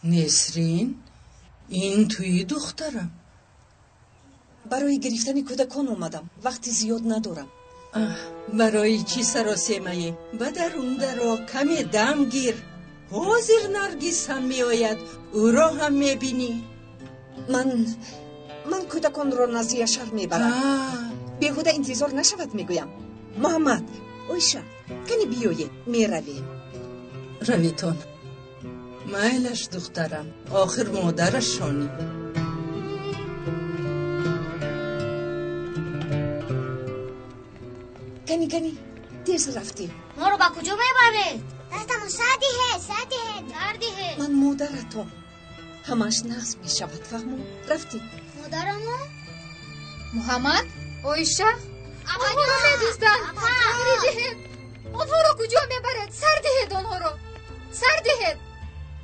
نسرین این توی دخترم. برای گرفتن کودکان اومدم. وقتی زیاد ندارم. برای چی سراسیمایی؟ بدرون درا کمی دم گیر. حاضر نرگس هم می آید، او را هم می بینی. من کودکان را نزد شهر می برم. بیهوده انتظار نشود میگویم. محمد، اویشا، کنی بیایید می رویم. رویتون مایلش دخترم، آخر مادرش شانی. کنی تیز رفتیم. ما رو با کجا میبره؟ دستمون سردیه. من مادرتم. همش نقص می شود فهمو. رفتیم. مادرمو؟ محمد؟ اویشا؟ آنها رو میدوستن. میریدهد. آنها رو کجا میبرد؟ سردهد آنها رو. سردهد.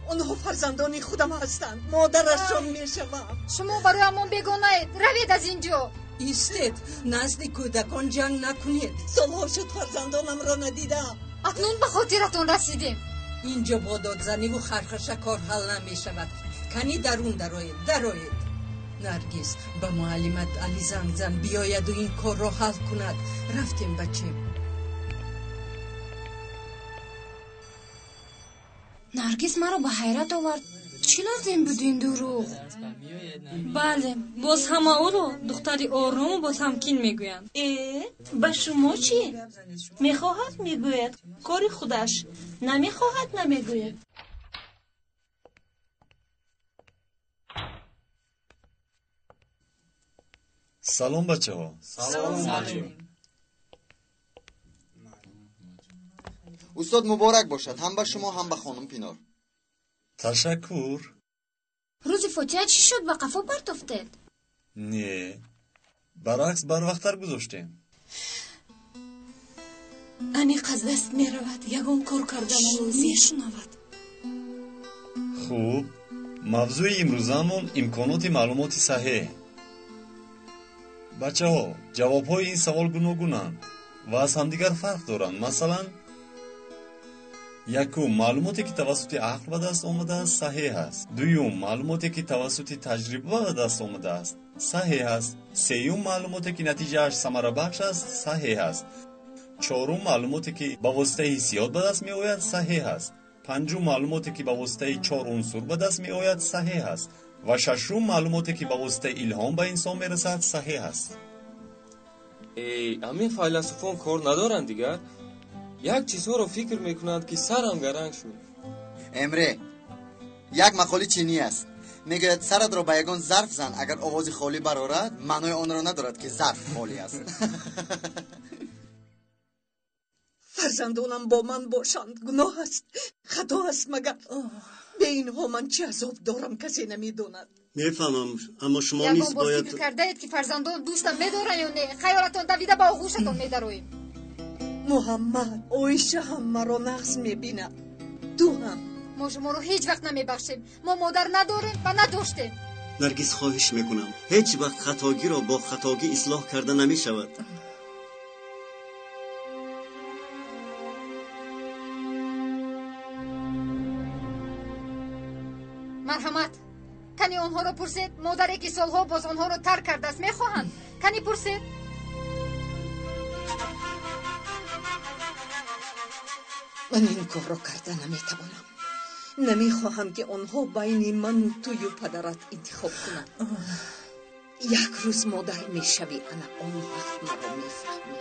آنها فرزندان خودم هستند. مادرشون می شود. شما برای همون بگانه اید. روید از اینجا. ایستید، نزد کودکان جنگ نکنید. سالها شد فرزندانم را ندیدم. اکنون به خاطرتون رسیدیم. اینجا با دادزنی و خرخشه کار حل نمی شود. کنی درون درایید. نرگس به معلمت علی زنگ زن بیاید و این کار را حل کند. رفتیم بچه. نرگس مرا به حیرت آورد. چی لازم بود این دروغ؟ بله، باز هم او رو دختری آروم و با تمکین میگویند. به شما چی؟ میخواهد میگوید کاری خودش، نمیخواهد نمیگوید. سلام بچه ها. سلام. استاد مبارک باشد، هم به شما هم به خانم پینار. تشکر. روز فاتحه چی شد؟ به قفا پرت افتاد؟ نه، برعکس بر وقتتر گذاشتیم. انیق از دست می رود. یگون کار کردن روزی شنود. خوب، موضوع امروزمون امکانات معلوماتی صحیح. بچه ها، جواب های این سوال گوناگونند و از همدیگر فرق دارند. مثلا یکم معلوماتی که توسط عقل به دست آمده است صحیح است. دوم معلوماتی که توسط تجربه به دست آمده است صحیح است. سوم معلوماتی که نتیجهش ثمره بخش است صحیح است. چهارم معلوماتی که به واسطه حسیات به دست می آید صحیح است. پنجم معلوماتی که به واسطه 4 عنصر به دست می آید صحیح است. و ششم معلوماتی که به واسطه الهام به انسان می رسد صحیح است. همین فیلسوفان کار ندارند دیگر. یک چیزها رو فکر میکنند که سرم گرنگ شد. امره، یک مقاله چینی است. میگوید سرت را به یگان ظرف زن، اگر آواز خالی برآرد معنای آن را ندارد که ظرف خالی است. فرزندانم با من باشند. گناه است، خطا است. مگر به اینها من چه عذاب دارم کسی نمیداند. میفهمم، اما شما نیز باید فکر کرده اید که فرزندان دوستم میدارن یا نه؟ خیالتان دویده با آغوشتان میدرویم. محمد، اویشه هم مرا نقص میبیند. تو هم. ما شما رو هیچ وقت نمیبخشیم. ما مادر نداریم و نداشتیم. نرگس خواهش میکنم هیچ وقت خطاگی را با خطاگی اصلاح کرده نمیشود. مرحمت، کنی آنها رو پرسید؟ مادری که سالها باز آنها رو ترک کرده است میخواهند. کنی پرسید؟ من این کار را کرده نمیتوانم. نمیخواهم که آنها بین من و توی و پدرت انتخاب کنند. یک روز مادر میشوی، انا آن وقت مرا میفهمی.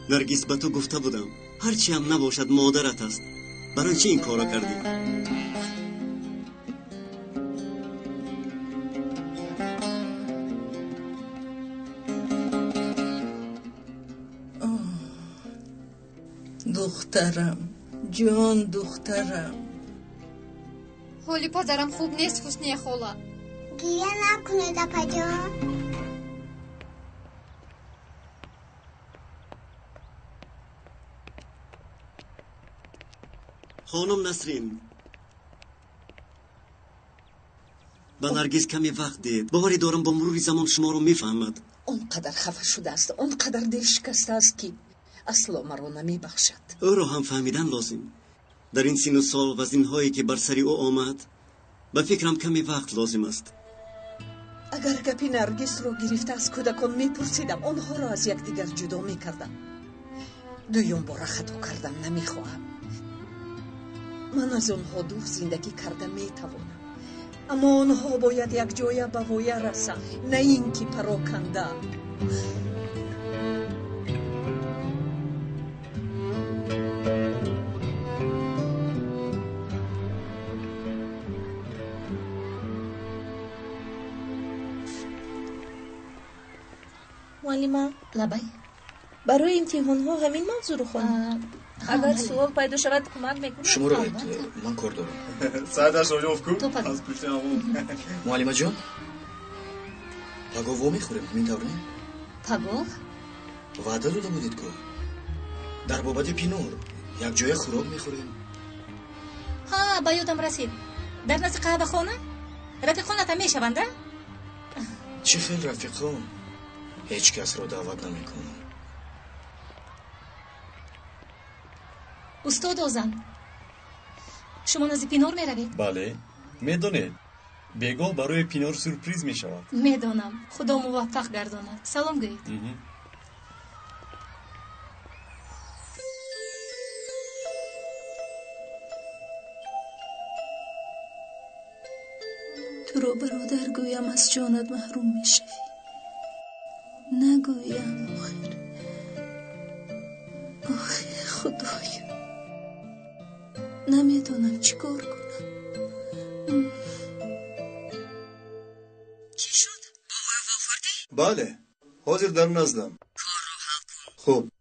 نرگس به تو گفته بودم هرچی هم نباشد مادرت است. برای چی این کارا کردی؟ دخترم، جان دخترم. حالی پدرم خوب نیست حسنی خاله. گیره نکنه دپا جان. خانم نسرین، با نرگس کمی وقت دید. باوری دارم با مرور زمان شما رو میفهمد. اونقدر خفه شده است، اونقدر دل شکسته است که اصلا مرا نمیبخشد. او رو هم فهمیدن لازم. در این سن و سال و زینهایی که بر سری او آمد، به فکرم کمی وقت لازم است. اگر گپی نرگس رو گرفته از کودکان میپرسیدم، آنها را از یکدیگر جدا میکردم. دویم بار خطا کردم نمیخواهم. من از آنها دور زندگی کرده میتوانم، اما آنها باید یک جای به وایه رسند، نه اینکه پراکنده. معلمه لبای برای امتحان ها همین موضوع رو خوانیم. اگر سوال پیدا شود کمک میکنم. شما رو من کار دارم. ساعتش رو جفت کن. تو پدر از پشت همون. معلمه جان پگاو میخوریم همین طور نه؟ پگاو؟ وعده داده بودید که در بابت پینور یک جای خوراک میخوریم. ها با یادم رسید. در نزد قهوه خانه رفیقانت هم میشونده؟ چه خیل رفیقان هیچ کس رو دعوت نمیکنم. استاد اوزان شما نزد پینور میروید؟ بله میدونید بگاه برای پینور سورپریز میشود. میدونم. خدا موفق گرداند. سلام گویید. تو رو برادر گویم از جانت محروم میشوی. نگویم آخه خدایا نمیدونم چی کار کنم. چی شد؟ باور آوردی؟ بله حاضر در نزدم. کار رو حل کن. خوب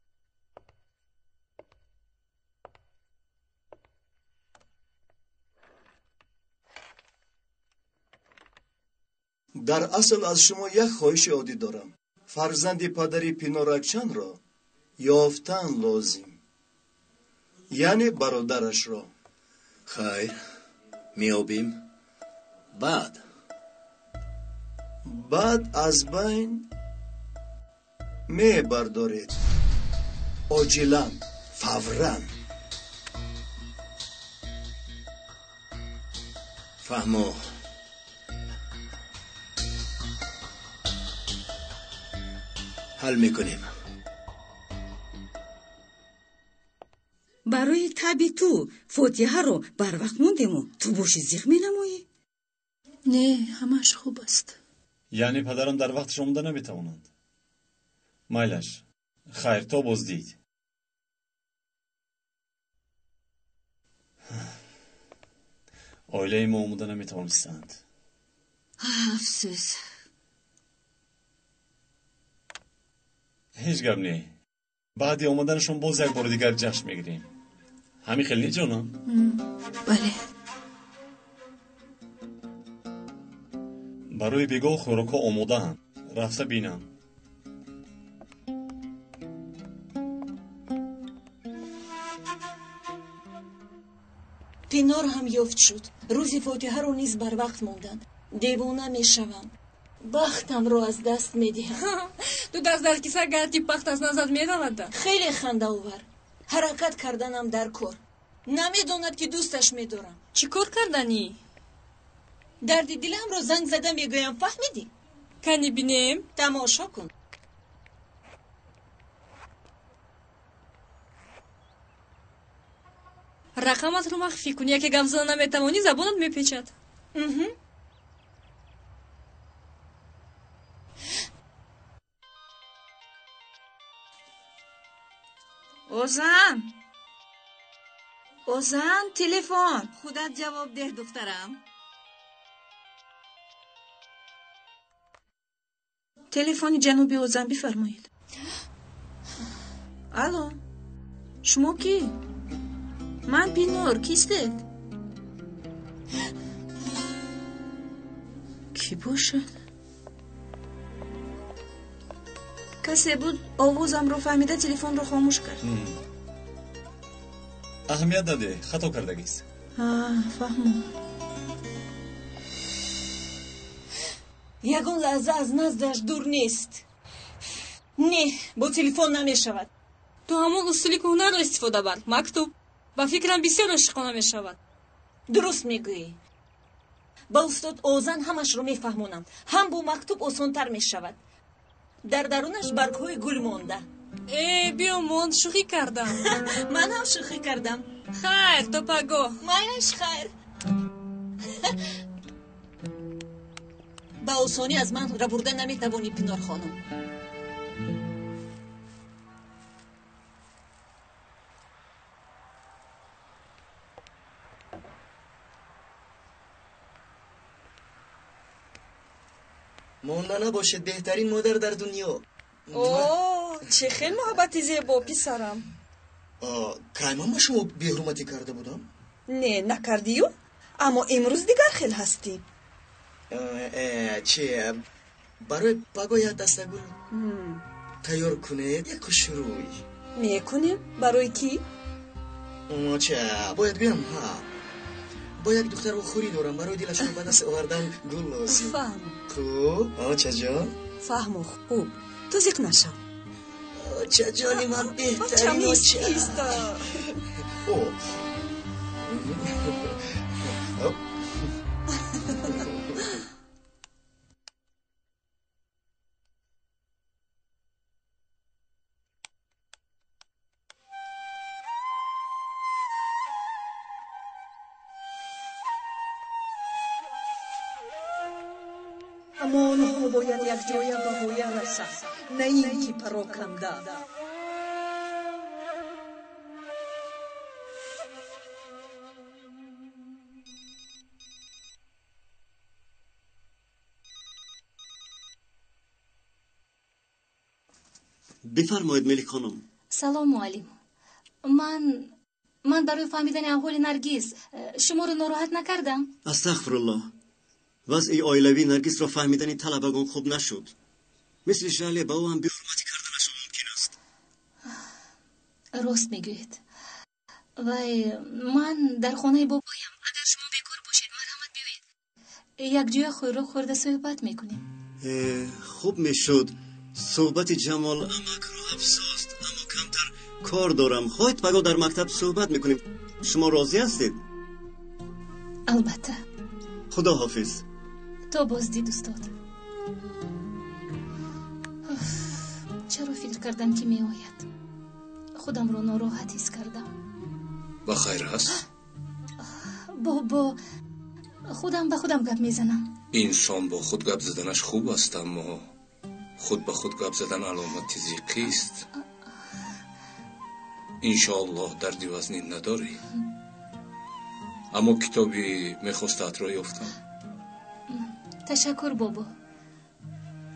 در اصل از شما یک خواهش عادی دارم. فرزند پدری پینورکچن را یافتن لازم، یعنی برادرش را. خیر میابیم. بعد از بین می بردارید عاجلا فوراً. فهمو. حل میکنیم. برای تبی تو فاتحه رو بر وقت موندیم و تو باشی زیغ می نمایی؟ نه همش خوب است. یعنی پدرم در وقتش آمده نمیتوانند. مایلش خیر تا بازدید. آیله ما آمده نمیتوانستند. افسوس. هیچ گپ نه. بعدی آمدنشون باز یک بار دیگر جشن میگیریم. همین خیلی جانم؟ بله. برای بگاه خوراکا آماده هم. رفته بینم. پینار هم یافت شد. روزی فاتحه رو نیز بر وقت موندن. دیوانه میشوم. بختم رو از دست میدهم. تو دست در کیسه گرتی بخت از نظر میداند. خیلی خنده آور. حرکت کردنم در کار. نمیدوند که دوستش میدارم. چی کار کردنی؟ درد دلم رو زنگ زده میگویم. فهمیدی؟ کنی بینیم؟ تماشا کن. رقمت رو مخفی کنی. یکی گپ زدن نمیتوانی زبانت میپیچد. اوزن تلفن. خودت جواب ده دخترم. تلفن جنوبی اوزن بفرمایید. الو شما کی؟ من پینور. کیستید؟ کی باشد؟ کسی بود آوازم رو فهمیده تلفن رو خاموش کرد. اهمیت نده. خطا کردگیست. فهمم. ягон лаҳза аз наздаш дур нест. не бо телефон намешавад. ту ҳамон усули кӯҳнаро истифода бар. мактуб ба фикрам бисёр ошиқона мешавад. дуруст мегӯӣ. ба устод озан ҳамашро мефаҳмонам. ҳам бо мактуб осонтар мешавад. дар дарунаш баргҳои гул монда. биё мон, шӯхӣ кардам. ман ҳам шӯхӣ кардам. хайр, то пагоҳ. майнаш хайр. ба осонӣ аз ман рабурда наметавонӣ, Пинор хонум. монда набошед беҳтарин модар дар дунё. че хел муҳаббати зебо, писарам. кай ман ба шумо беҳурматӣ карда будам? не накардию, аммо имрӯз дигар хел ҳастӣ. че барои пагоя дастагул тайёр кунед. як хушрӯй мекунем. барои кӣ? че бояд гӯям бо як духтару хӯрӣ дорам. барои дилашро ба даст овардан гул лозим. фаҳм. хуб очаҷон. фаҳму хуб. ту зиқ нашав. очаҷони ман беҳтарин оча. аммо онҳо бояд якҷоя ба воя расад, на ин ки пароканда. بفرمایید ملیک خانم. سلام معلم. من برای فهمیدن احوال نرگس شما رو ناراحت نکردم؟ استغفرالله. وضع عائلوی نرگس را فهمیدن طلبگان خوب نشد. مثل شعله با او هم بی‌حرمتی کردنش ممکن است. راست میگوید. وای من در خانه بابایم. اگر شما بیکار باشید مرحمت بیایید. یک جای خور رو خورده صحبت میکنیم. خوب میشد. صحبت جمال امک رو افزاست، اما کمتر کار دارم. خواهید پگاه در مکتب صحبت میکنیم. شما راضی هستید؟ البته. خدا حافظ. تا بازدید استاد. چرا فکر کردم که می آید؟ خودم رو ناراحت حس کردم. با خیر هست؟ با خودم به خودم گپ میزنم. انسان با خود گپ زدنش خوب است، اما خود به خود گپ زدن علامت ضیقی است. انشاءالله دردی وزنی نداری. اما کتابی میخواستت را یافتم. تشکر بابا.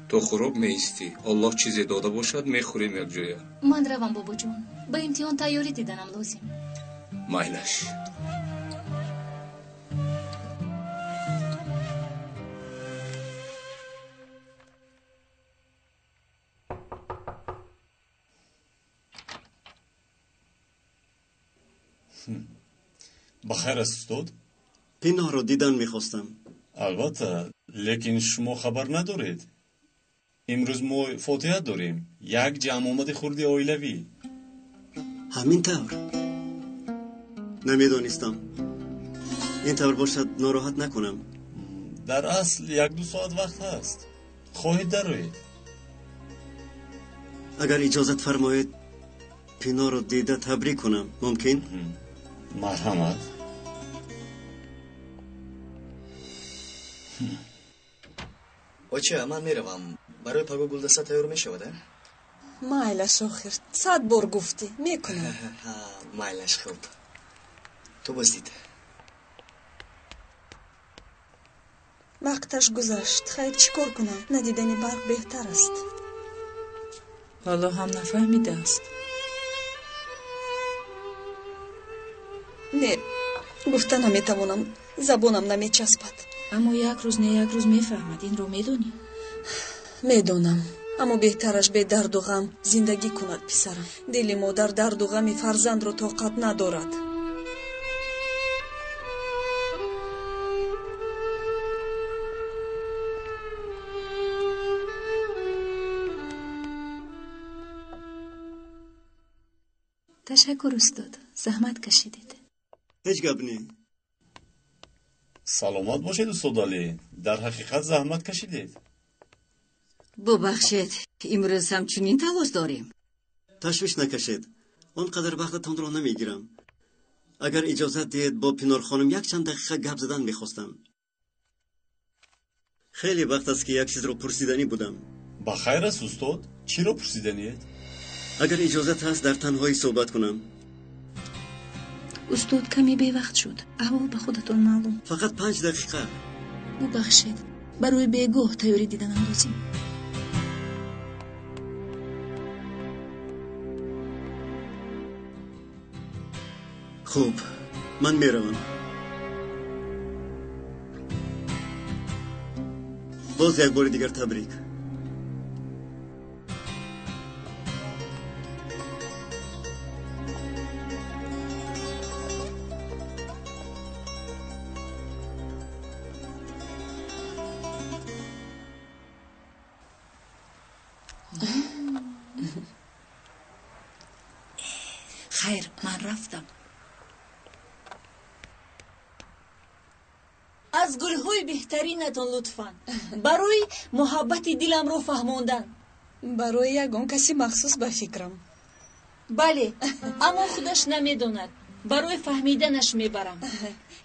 تو خراب میستی. الله چیزی داده باشد میخوریم یک جایه. من روم بابا جون. به امتحان تیاری دیدنم لازم. مایلش. بخیر است استاد؟ پینا رو دیدن میخواستم. البته، لیکن شما خبر ندارید. امروز ما فاتحه داریم. یک جمع آمد خردی عائلوی. همین طور؟ نمیدانستم. این طور باشد ناراحت نکنم. در اصل 1-2 ساعت وقت هست. خواهید دروید. اگر اجازت فرمایید پینا رو دیده تبریک کنم ممکن؟ مرحمت. оча ман меравам. барои паго гулдаста тайёр мешавад? майлаш охир 100 бор гуфтӣ мекунам. майлаш хуб. ту боздид. вақташ гузашт. хайр чӣ кор кунам? надидани барқ беҳтар аст. ҳоло ҳам нафаҳмидааст. не гуфта наметавонам. забонам намечаспад. аммо як рӯз не як рӯз мефаҳмад. инро медонӣ? медонам. аммо беҳтараш бе дарду ғам зиндагӣ кунад писарам. дили модар дарду ғами фарзандро тоқат надорад. تشکر استاد، زحمت کشیدید. هیچ گپ نی. سلامت باشید استاد علی. در حقیقت زحمت کشیدید. ببخشید امروز هم چنین تلاش داریم. تشویش نکشید. اونقدر وقتتون رو نمیگیرم. اگر اجازه دید با پینار خانم یک چند دقیقه گپ زدن میخواستم. خیلی وقت است که یک چیز رو پرسیدنی بودم. با خیر است استاد؟ چی رو پرسیدنید؟ اگر اجازه هست در تنهایی صحبت کنم. استاد کمی بی وقت شد. احوال به خودتون معلوم. فقط 5 دقیقه. ببخشید برای بیگاه تیاری دیدنم لازم. خوب من میروم. باز یک بار دیگر تبریک. خیر من رفتم. از گل‌های بهترینتان لطفاً برای محبت دلم رو فهموندن. برای یگان کسی مخصوص به فکرم. بله اما خودش نمیدوند. برای فهمیدنش میبرم.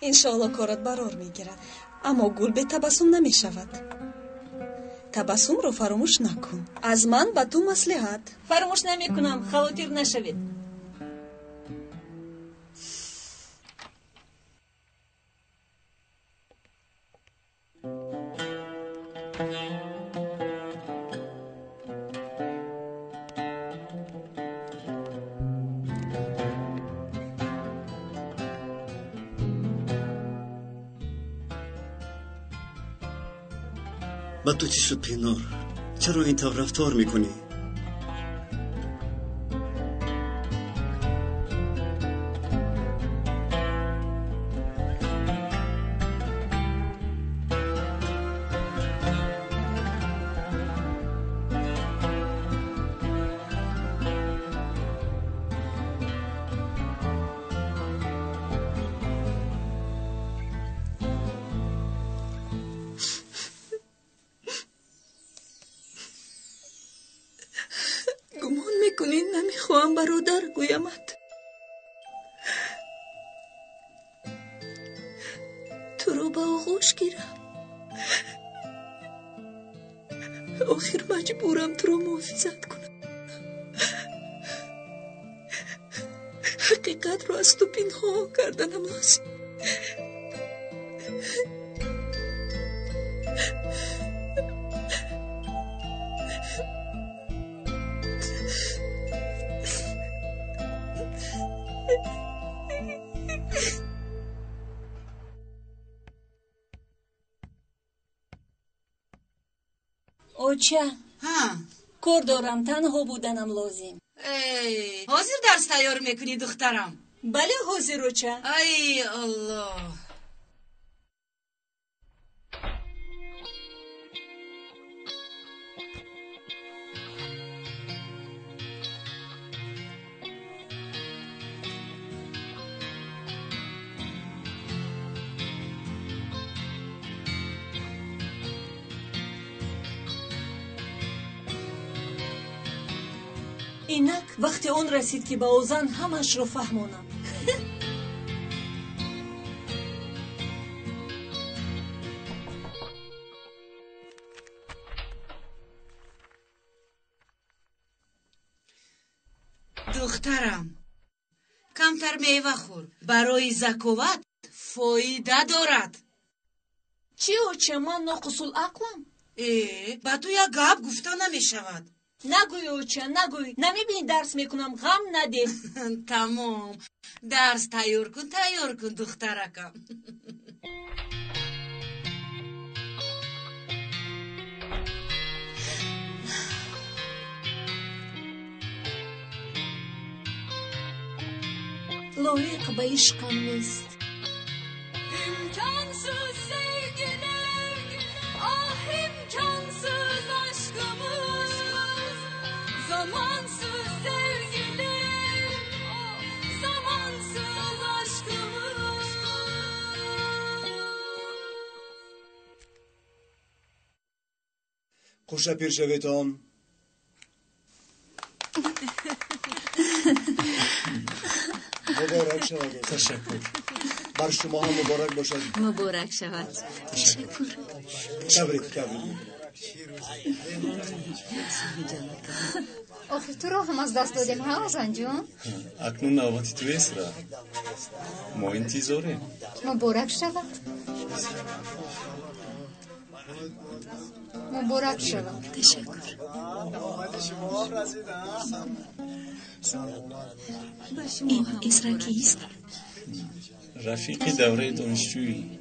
انشاءالله کارت برار میگیرد. اما گل به تبسم نمیشود. تبسم رو فراموش نکن. از من به تو مصلحت. فراموش نمیکنم، خاطر نشوید. با تو چی شد پینار؟ چرا این طور رفتار میکنی؟ نمیخواهم برادر گویمت. تو رو به آغوش گیرم. آخر مجبورم تو رو محافظت کنم. حقیقت رو از تو پنهان کردنم لازم. اوچه کار دارم، تنها بودنم لازم. حاضر درس تیار میکنی دخترم؟ بله حاضر اوچه. ای الله. اینک وقتی اون رسید که با اوزن همش رو فهمونم. دخترم کمتر میوه خور، برای ذکاوت فایده دارد. چی اوچه من ناقص العقلم؟ با تو یک گپ گفته نمیشود. نگوی اوچه نگوی، نمیبین درس میکنم، غم نده. تمام درس تیار کن دخترکم. لایق به عشقم نیست. İmkansız sevgiler, ah imkansız aşkımız. Zamansız sevgiler, of خوشا پیرشویتان. مبارک شود. تشکر. بر شما هم مبارک باشد. مبارک شود. تشکر. تبریک. آخه تو را هم از دست دادیم ها آزان جون؟ اکنون نوبت تویست را ما انتظاریم. مبارک شود. مبارک شود. تشکر. این اسرا کیست؟ رفیق دوره دانشجویی.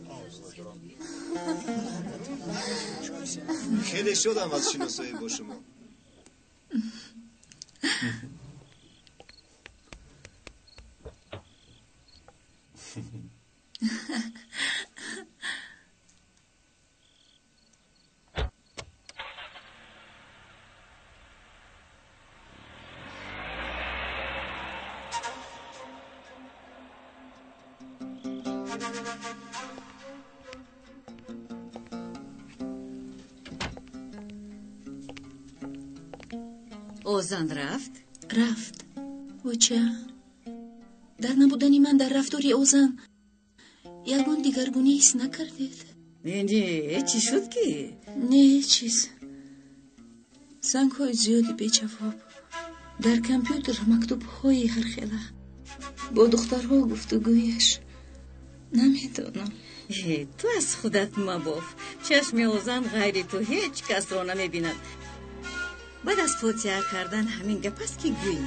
خیلی شدم از شناسایی با شما. اوزان رفت؟ رفت. و چه؟ در نبودن من در رفتاری اوزان یگان دیگرگونی حس نکردید؟ نه چی شد که؟ نه چیز. زنگ های زیادی به جواب. در کامپیوتر مکتوب های هر خیله. با دخترها گفتگویش. نمیدونم. تو از خودت مباف. چشم اوزان غیر تو هیچ کس را نمیبیند. بعد از فوتیه کردن همین گپ است که گویی.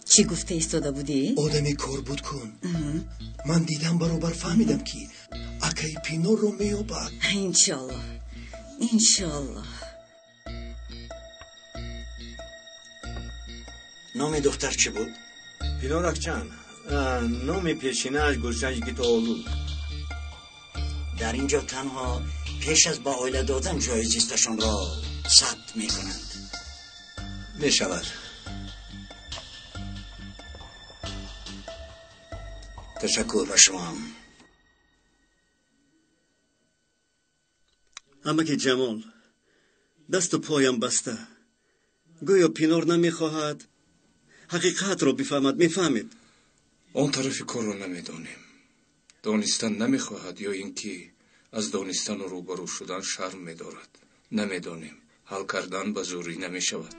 چی گفته ایستاده بودی؟ آدمی کار بود کن. من دیدم برابر فهمیدم که اکای پینور رو میابد. انشالله. نام دختر چی بود؟ پینور اکچان. نام پیشینه‌اش گلشن گیتاولو. در اینجا تنها پیش از با آیله دادن جای زیستشان را ثبت میکنند. میشود. تشکر به شما. اما که جمال دست و پایم بسته، گویا پینور نمیخواهد حقیقت را بفهمد. میفهمید آن طرف کار را نمیدانیم. دانستن نمیخواهد یا اینکه از دانستن و روبرو شدن شرم میدارد. نمیدانیم. حل کردن به زوری نمیشود.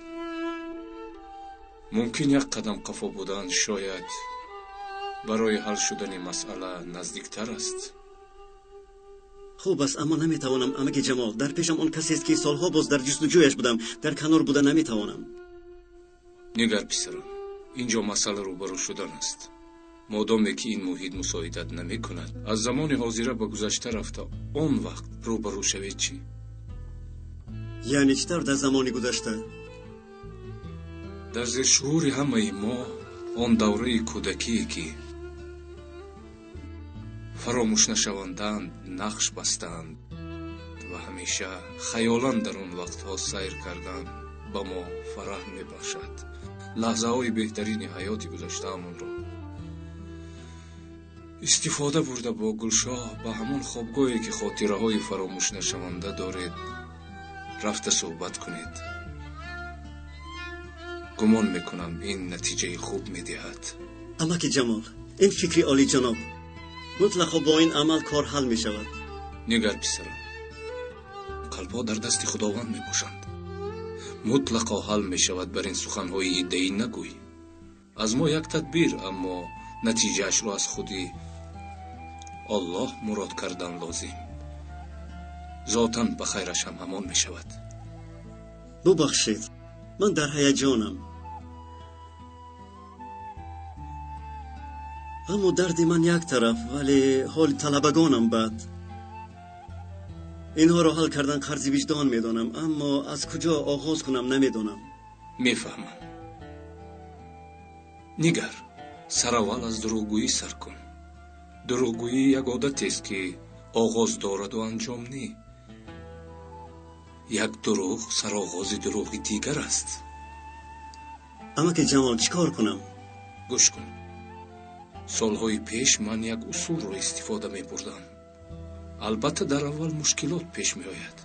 ممکن یک قدم قفا بودن شاید برای حل شدن مسئله نزدیکتر است. خوب است اما نمیتوانم. اما که جمال در پیشم اون کسی است که سالها باز در جستجویش بودم. در کنار بودن نمیتوانم. نگر پسرم، اینجا مسئله روبرو شدن است. مادامی که این محیط مساعدت نمی کند از زمان حاضره به گذشته رفته اون وقت روبرو شوید چی؟ یعنی چطور در زمانی گذشته؟ در زیر شعور همه ما آن دوره کودکی که فراموش نشوندند نقش بستند و همیشه خیالان در اون وقتها سیر کردن با ما فرح می باشد. لحظه های بهترین حیاتی گذشته همون را استفاده برده با گلشاه به همون خوابگاهی که خاطره های فراموش نشونده دارید رفته صحبت کنید. گمان میکنم این نتیجه خوب میدهد. اما که جمال این فکری عالی جناب، مطلقا با این عمل کار حل می شود. نگر پسرم، قلبها در دست خداوند می باشند. مطلقا حل می شود. بر این سخنهای ایده‌ای نگوی. از ما یک تدبیر اما نتیجهش رو از خودی الله مراد کردن لازم. ذاتاً به خیرش هم همان می شود. ببخشید من در هیجانم، اما درد من یک طرف ولی حال طلبگانم بد. اینها را حل کردن قرض وجدان میدانم، اما از کجا آغاز کنم نمیدانم. میفهمم. نگر، سر اول از دروغگویی سر کن. دروغگویی یک عادت است که آغاز دارد و انجام نی. як дурӯғ сароғози дурӯғи дигар аст. اما که جمال چیکار کنم؟ گوش کن. سالهای پیش من یک اصول رو استفاده می بردم. البته در اول مشکلات پیش می آید.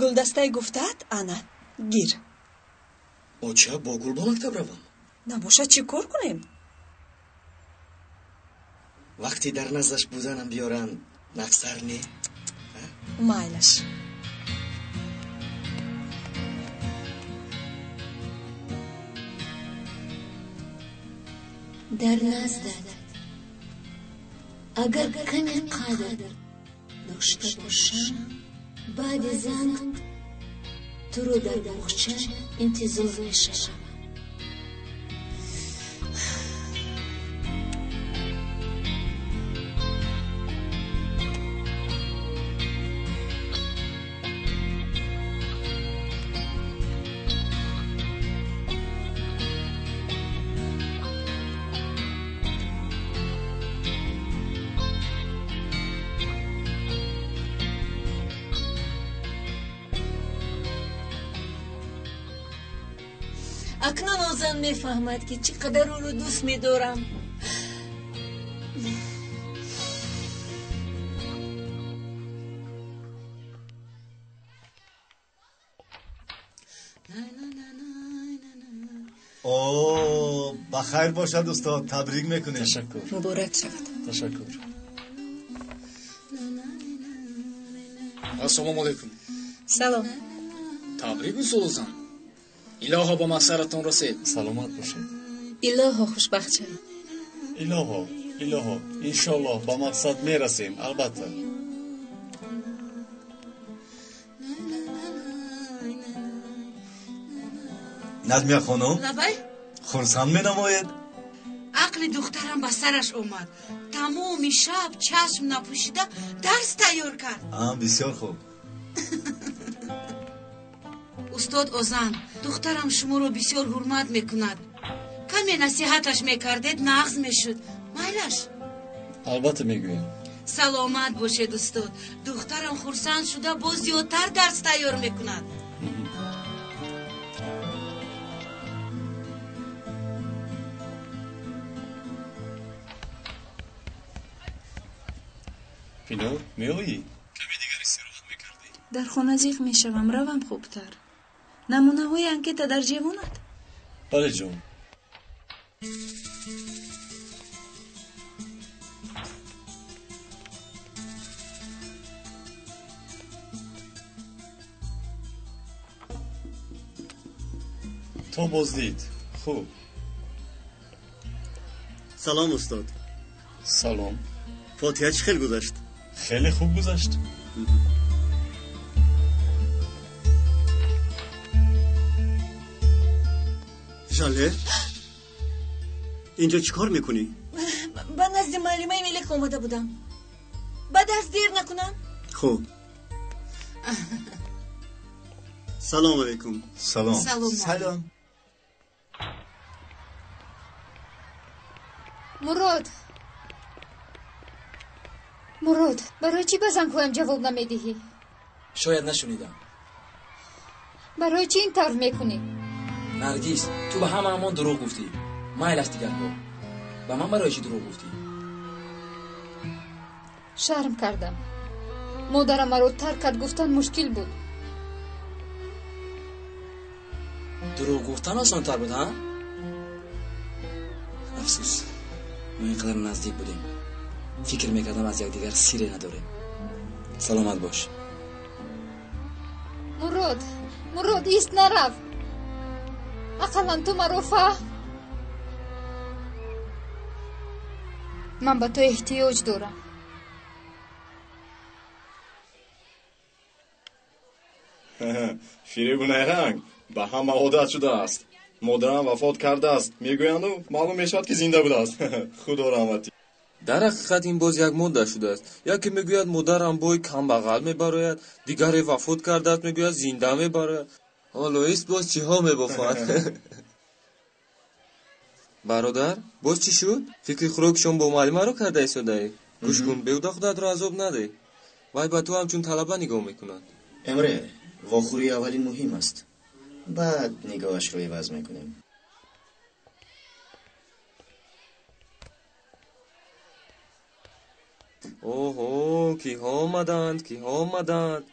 гулдастаи гуфтаат ана гир. оча бо гул ба мактаб равам. набошад чӣ кор кунем? вақте дар наздаш буданам биёранд нафсар не. майлаш. дар наздат агар каме қадр дошта бошам баъди занг туро дар боғча интизор мешавам. акнун озан мефаҳмад ки чӣ қадар ӯро дӯст медорам. اوه بخیر باشد استاد. تبریک میکنیم. تشکر. مبارک شود. تشکر. ассалому алайкум. салом. табрик устозан. илоҳо ба мақсадатон расед. саломат бошед. илоҳо хушбахт шавед. илоҳо иншоллоҳ ба мақсад мерасем албатта. назмия хонум лабай хурсанд менамоед. ақли духтарам ба сараш омад. тамоми шаб чашм напӯшида дарс тайёр кард. бисёр хуб. устод озан, духтарам шуморо бисёр ҳурмат мекунад. каме насиҳаташ мекардед нағз мешуд. майлаш. албатта мегӯям. саломат бошед устод. духтарам хурсанд шуда боз зиёдтар дарс тайёр мекунад. пинор меоӣ? каме дигар истироҳат мекардӣ? дар хона зиқ мешавам. равам хубтар. намунаҳои анкета дар ҷевонат? бале ҷон. то боздид. хуб. салом устод. салом. фотиҳа чӣ хел гузашт? хеле хуб гузашт. жале инҷо чӣ кор мекунӣ? ба назди муаллимаи мелек омада будам. ба дарс дер накунам. хуб. салому алайкум. салом. салом. мурод барои чӣ ба зангҳоям ҷавоб намедиҳӣ? шояд нашунидам. барои чӣ ин тавр мекунӣ? наргиз, ту ба ҳама ҳамон дурӯғ гуфтӣ. майл аст дигар бор. ба ман барои чӣ дурӯғ гуфтӣ? шарм кардам. модарам маро тарк кард. гуфтан мушкил буд. дурӯғ гуфтан осонтар буд, ҳа? афсус, мо ин қадар наздик будем. фикр мекардам аз якдигар сире надорем. саломат бош. мурод ист нарав. ақаллан ту маро фаҳм. ман ба ту эҳтиёҷ дорам. фиребунаи ранг ба ҳама одат шудааст. модарам вафот кардааст. мегӯянду маълум мешавад ки зинда будааст. худо раҳмати. дар ҳақиқат ин боз як модда шудааст. яке мегӯяд модарам бой камбағал мебарояд, дигаре вафот кардааст мегӯяд зинда мебарояд. ҳоло ист боз чиҳо мебофад. бародар, боз чӣ шуд? Фикри хӯрокишон бо муаллимаро карда истодаӣ? гӯш кун, беҳуда худатро азоб надеҳ. вай ба ту ҳамчун талаба нигоҳ мекунад. эмре вохӯрии аввалин муҳим аст, баъд нигоҳашро иваз мекунем. оҳо, киҳо омаданд?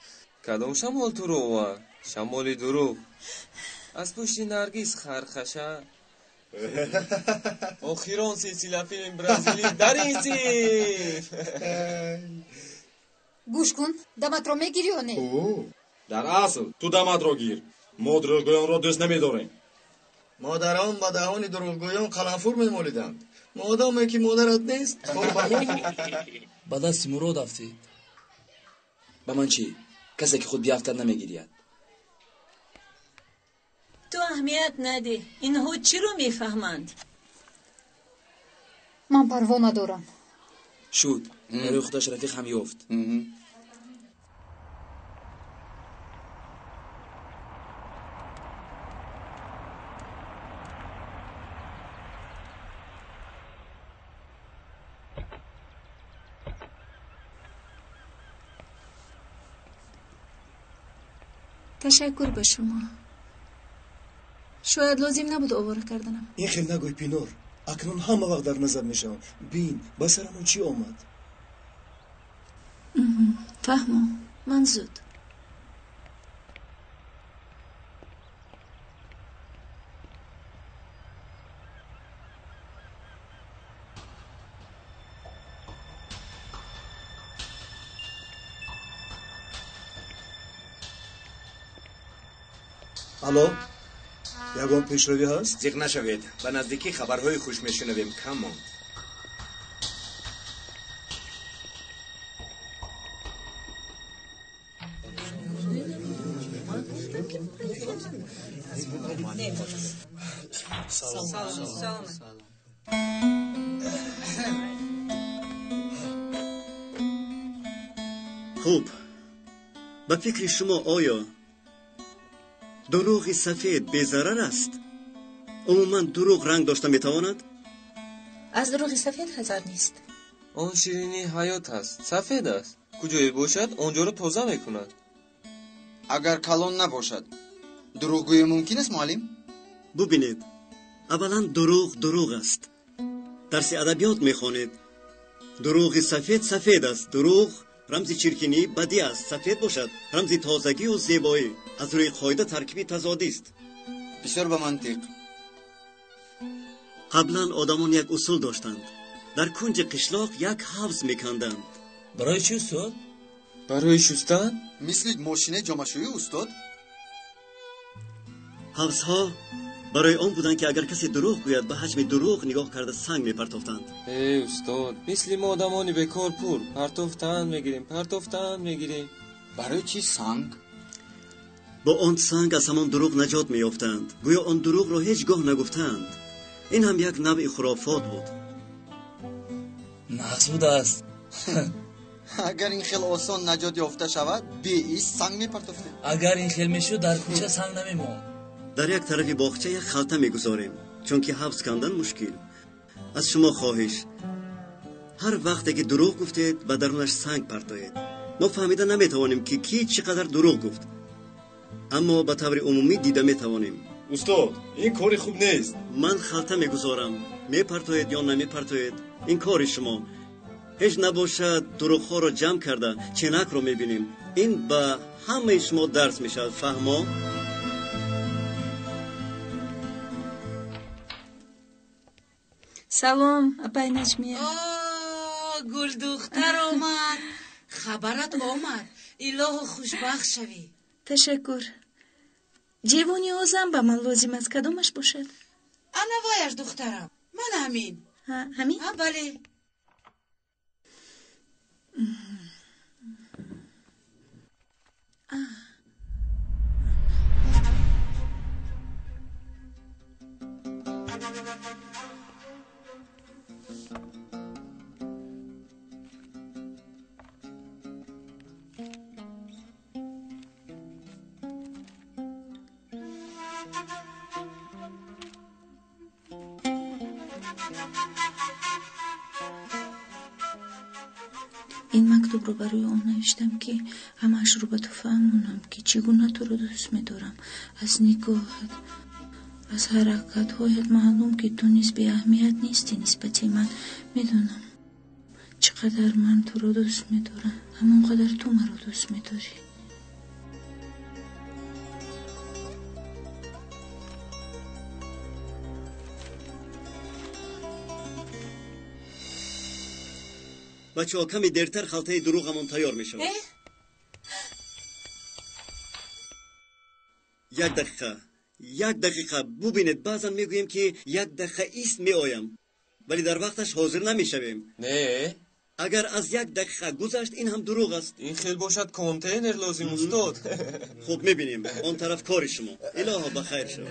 Кадом шамол туро овард? Шамоли дурӯғ. аз пушти наргиз хархаша. охирон силсила филм бразилӣ дар ин синф. гӯш кун, даматро мегирӣ ё не? дар асл ту даматро гир. мо дурӯғгӯёнро дӯст намедорем. модарон ба даҳони дурӯғгӯён қаламфур мемолиданд. модаме ки модарат нест. ба дасти мурод афтед. ба ман чӣ? касе ки худ биафтад намегирияд. ту аҳамият надеҳ. инҳо чиро мефаҳманд? ман парво надорам. шуд барои худаш рафиқ ҳам ёфт. تشکر به شما. شاید لازم نبود آواره کردنم. این خیلی نگوی پینور. اکنون همه وقت در نظر میشم. بین به سرمون چی آمد؟ فهمم. من زود. الو ягон пешравӣ ҳаст? зиқ нашавед, ба наздикӣ хабарҳои хуш мешунавем. кам монд. خوب به فکر شما آیا دروغ سفید بی‌ضرر است؟ عموما دروغ رنگ داشته میتواند؟ از دروغ سفید خطر نیست. آن شیرینی حیات است. سفید است. کجای باشد آنجا را تازه میکند. اگر کلان نباشد دروغگویی ممکن است معلم؟ ببینید اولا دروغ است. درس ادبیات میخوانید. دروغ سفید سفید است. دروغ رمز چرکینی بدی است. سفید باشد رمز تازگی و زیبایی. از روی قاعده ترکیبی تضادی است. بسیار به منطق. قبلا آدمان یک اصول داشتند. در کنج قشلاق یک حوض میکندند. برای چی استاد؟ برای شستن؟ مثل ماشین جامه‌شویی استاد؟ حوضها برای آن بودند که اگر کسی دروغ گوید به حجم دروغ نگاه کرده سنگ میپرتافتند. ای استاد، مثل ما آدمانی بیکار پول پرتافتن میگیریم. برای چی سنگ؟ با آن سنگ از همان دروغ نجات میافتند. گویا آن دروغ را هیچگاه نگفتند. این هم یک نوع خرافات بود. نقص بوده است. اگر این خیلی آسان نجات یافته شود به این سنگ میپرتافتیم. اگر این خیلی میشود در کوچه سنگ نمیموند. در یک طرف باغچه یک خلطه میگذاریم چون که حبس کندن مشکل. از شما خواهش هر وقتی که دروغ گفتید به درونش سنگ پرتایید. ما فهمیده نمیتوانیم که کی چقدر دروغ گفت، اما به طور عمومی دیده میتوانیم. استاد این کاری خوب نیست. من خلطه میگذارم، میپرتایید یا نمیپرتایید این کار شما. هیچ نباشد دروغ‌ها را جمع کرده چنک رو میبینیم. این به همه شما درس میشد. فهمو؟ سلام اپای نجمیه. گل دختر آمد. خبرت آمد. الهو خوشبخت شوی. تشکر. جوانی اوزم به من لازم است. کدومش باشد؟ انا وایش دخترم. من همین. همین؟ بله. مکتوب رو برای اون نوشتم که همش رو به تو فهمونم که چگونه تو رو دوست می‌دارم. از نگاهت، از حرکت‌هایت معلوم که تو نیز بی اهمیت نیستی نسبت من. میدونم چقدر من تو رو دوست می‌دارم، همونقدر تو من رو دوست می‌داری. بچه‌ها کمی دیرتر خلطه دروغمون تیار میشه. یک دقیقه ببینید، بعضا میگوییم که یک دقیقه ایست میآیم ولی در وقتش حاضر نمیشویم. نه، اگر از یک دقیقه گذشت این هم دروغ است. این خیلی باشد کنتینر لازم استاد. خب میبینیم اون طرف کار شما. الهی بخیر شو.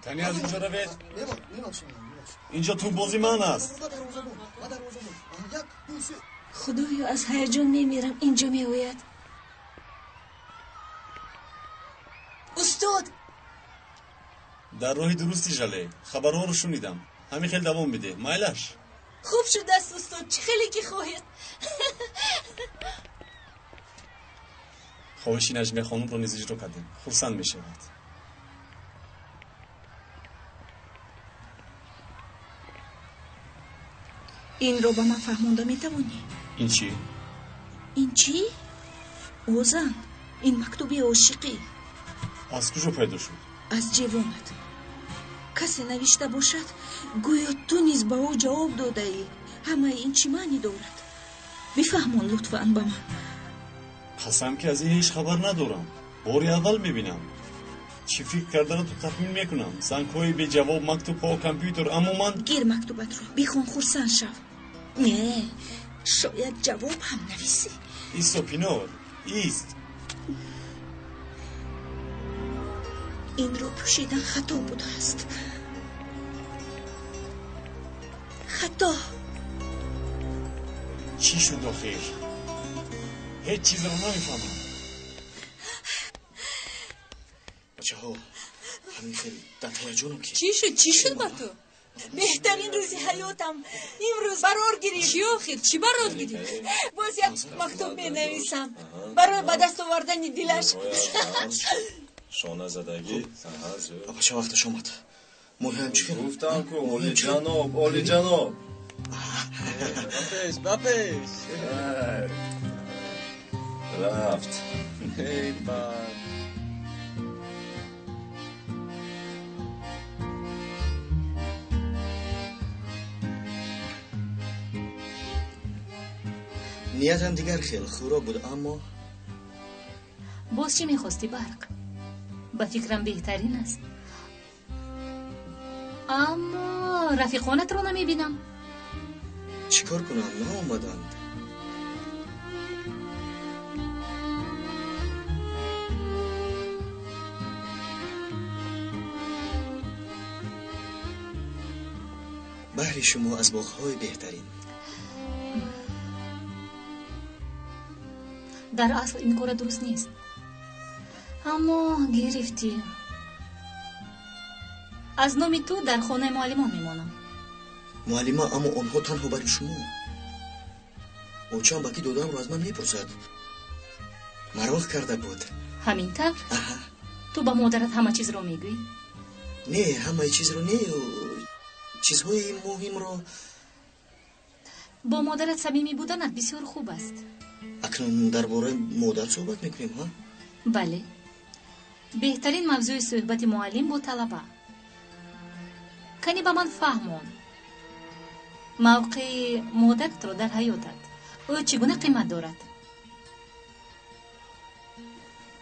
کنی از اینجا روید. اینجا تو بازی من است. خدایا از هیجان میمیرم. اینجا میآید. استاد در راه درستی جله. خبرها رو شنیدم. همین خیلی دوام بده. مایلش خوب شد است استاد. چه خیلی که خواهید. خواهشی نجمه خانم رو نیز اجرا کردیم. خرسند می شود. این رو به من فهمونده میتوانی؟ این چی؟ این چی؟ اوزن، این مکتوبی عاشقی. از کجا پیدا شد؟ از جوانت. کسی نوشته باشد گویا تو نیز به او جواب داده ای. همه این چی معنی دارد؟ بفهمون لطفاً به من. قسم که از این هیچ خبر ندارم. باری اول میبینم. چی فکر کردن تو تخمین میکنم. زنگ‌های به جواب مکتوب ها و کامپیوتر. اما من گیر مکتوبت رو بخون خرسند شو. نه، شاید جواب هم نویسی. ایست پینور ایست. این رو پوشیدن خطا بوده است. خطا. چی شد آخر؟ هیچ چیز رو نمیفهمم. بچه ها همین خیلی در هیجانم که چی شد با تو؟ بهترین روزی حیاتم امروز برار گرفت. چی آخر؟ چی برار گرفت؟ باز یک مکتوب می نویسم برای به دست آوردن دلش. شانه زدگی. بچه وقتش اومد. مهم چیه؟ گفتم که اولی جناب. بپش. رفت. ای بابا. نیتم دیگر خیلی خوراک بود اما باز چی میخواستی برق؟ با فکرم بهترین است. اما رفیقانت رو نمیبینم. چیکار کنم؟ نه آمدند. بهر شما از باغ‌های بهترین. در اصل این کار درست نیست. اما گرفتی. از نام تو در خانه معلمان میمانم. معلمه اما آنها تنها برای شما. اوچان باقی دادم رو از من میپرسد. مراخ کرده بود. همین طور؟ تو با مادرت همه چیز رو میگوی؟ نه همه چیز رو نه. چیزهای مهم رو. با مادرت صمیمی بودنت بسیار خوب است. اکنون درباره مادر صحبت میکنیم ها؟ بله. بهترین موضوع صحبت معلم با طلبه. کنی با من فهمون موقع مادرت رو در حیاتت او چگونه قیمت دارد؟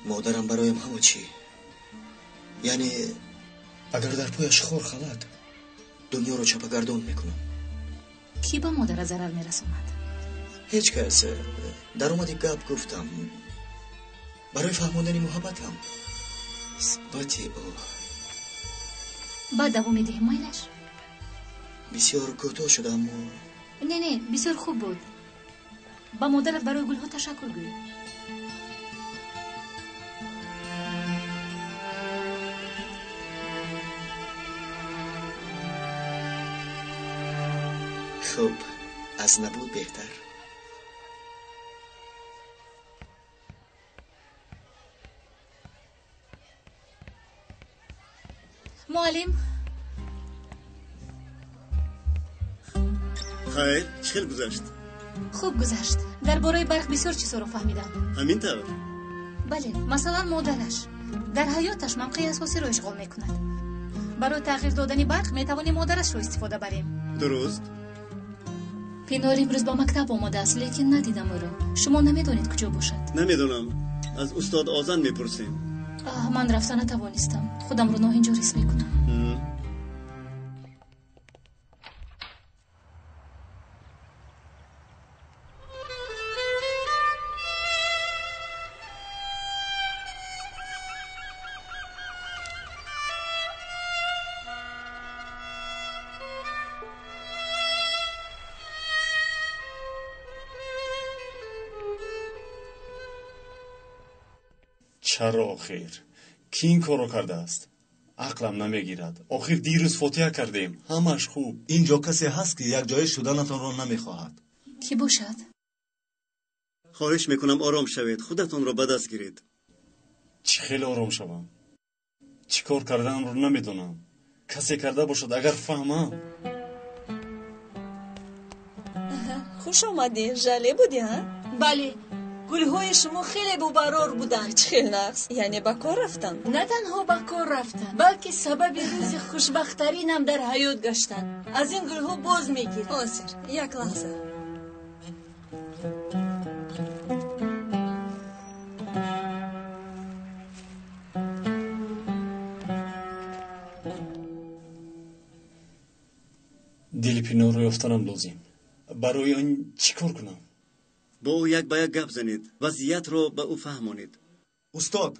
مادرم برایم همه چی. یعنی اگر در پایش خور خلد دنیا رو چپگردان میکنم. کی با مادر ضرر میرسوند؟ هیچ کس. در اومدی گپ گفتم برای فهموندن محبتم. اثباتی او بعد دوام میدهی مایلش؟ بسیار کوتاه شده اما نه بسیار خوب بود. با مادرت برای گلها تشکر گوی. خب از نبود بهتر. معلم خیر چخیل گذشت؟ خوب گذشت. درباره برق بسیار چیزا رو فهمیدم. همین طور؟ بله، مثلا مادرش در حیاتش موقع اساسی رو اشغال میکند. برای تغییر دادن برق میتوانیم مادرش رو استفاده بریم. درست. پینار امروز با مکتب آمده است لیکن ندیدم او رو. شما نمیدونید کجا باشد؟ نمیدونم. از استاد آذن میپرسیم. من رفتن نتوانستم. خودم رو ناهنجار حس میکنم. چرا آخر؟ کی این کارو کرده است؟ عقلم نمیگیرد. آخر دیروز فوتیه کردیم. همش خوب. اینجا کسی هست که یک جای شدنتان را نمیخواهد. کی باشد؟ خواهش میکنم آرام شوید. خودتون را به دست گیرید. چی خیلی آرام شوم؟ چی کار کردن رو نمیدونم. کسی کرده باشد اگر فهمم. خوش آمدی. ژله بودی ها؟ بله. گلهای شما خیلی بوبرار بودند. خیلی نقص. یعنی با کار رفتن؟ نه تنها با کار رفتن بلکه سبب روز خوشبخترینم در حیات گشتن. از این گلها باز میگیر. آسر یک لحظه. دل پینار رو یافتنم لازم. برای آن چی کار کنم؟ با او یک به یک گپ زنید. وضعیت رو به او فهمانید. استاد،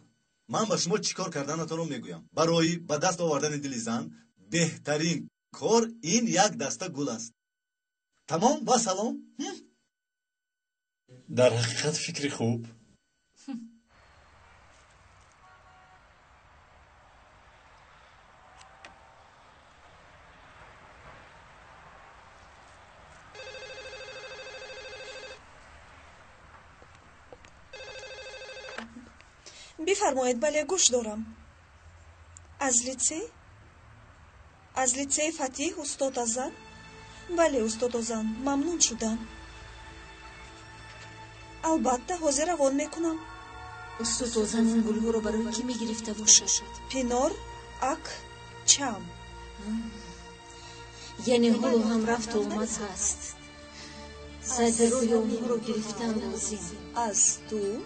من با شما چیکار کردنتان رو میگویم. برای به دست آوردن دل زن بهترین کار این یک دسته گل است. تمام و سلام. در حقیقت فکری خوب. بفرمایید. بله گوش دارم. از لیسه فتیح استاد آذن؟ بله استاد آذن، ممنون شدم. البته حاضر روان میکنم. استاد آذن این گلها رو برای کی میگرفته باشد؟ پینار اک چم. یعنی حالو هم رفت و اومد هست. ساعت روی اونها رو گرفتن لازم. از تو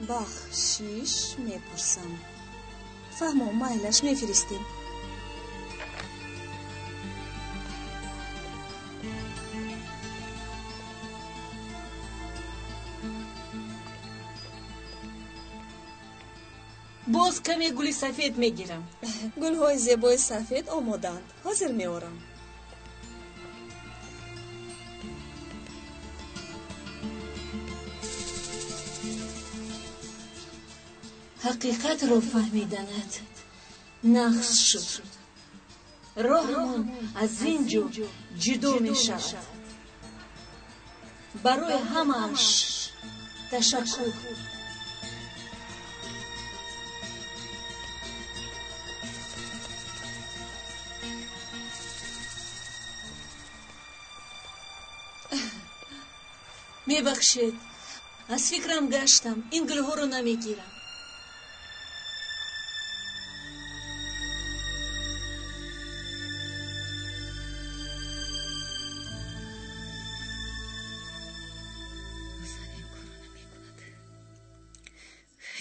بخشش میپرسم. فهمم مایلش میفرستیم. باز کمی گل سفید میگیرم. گلهای زیبای سفید آمادند. حاضر میارم. حقیقت رو فهمیدنت نقص شد. راهمون از اینجا جدا می شود. برای همش تشکر. میبخشید، از فکرم گشتم. این گلها رو نمیگیرم.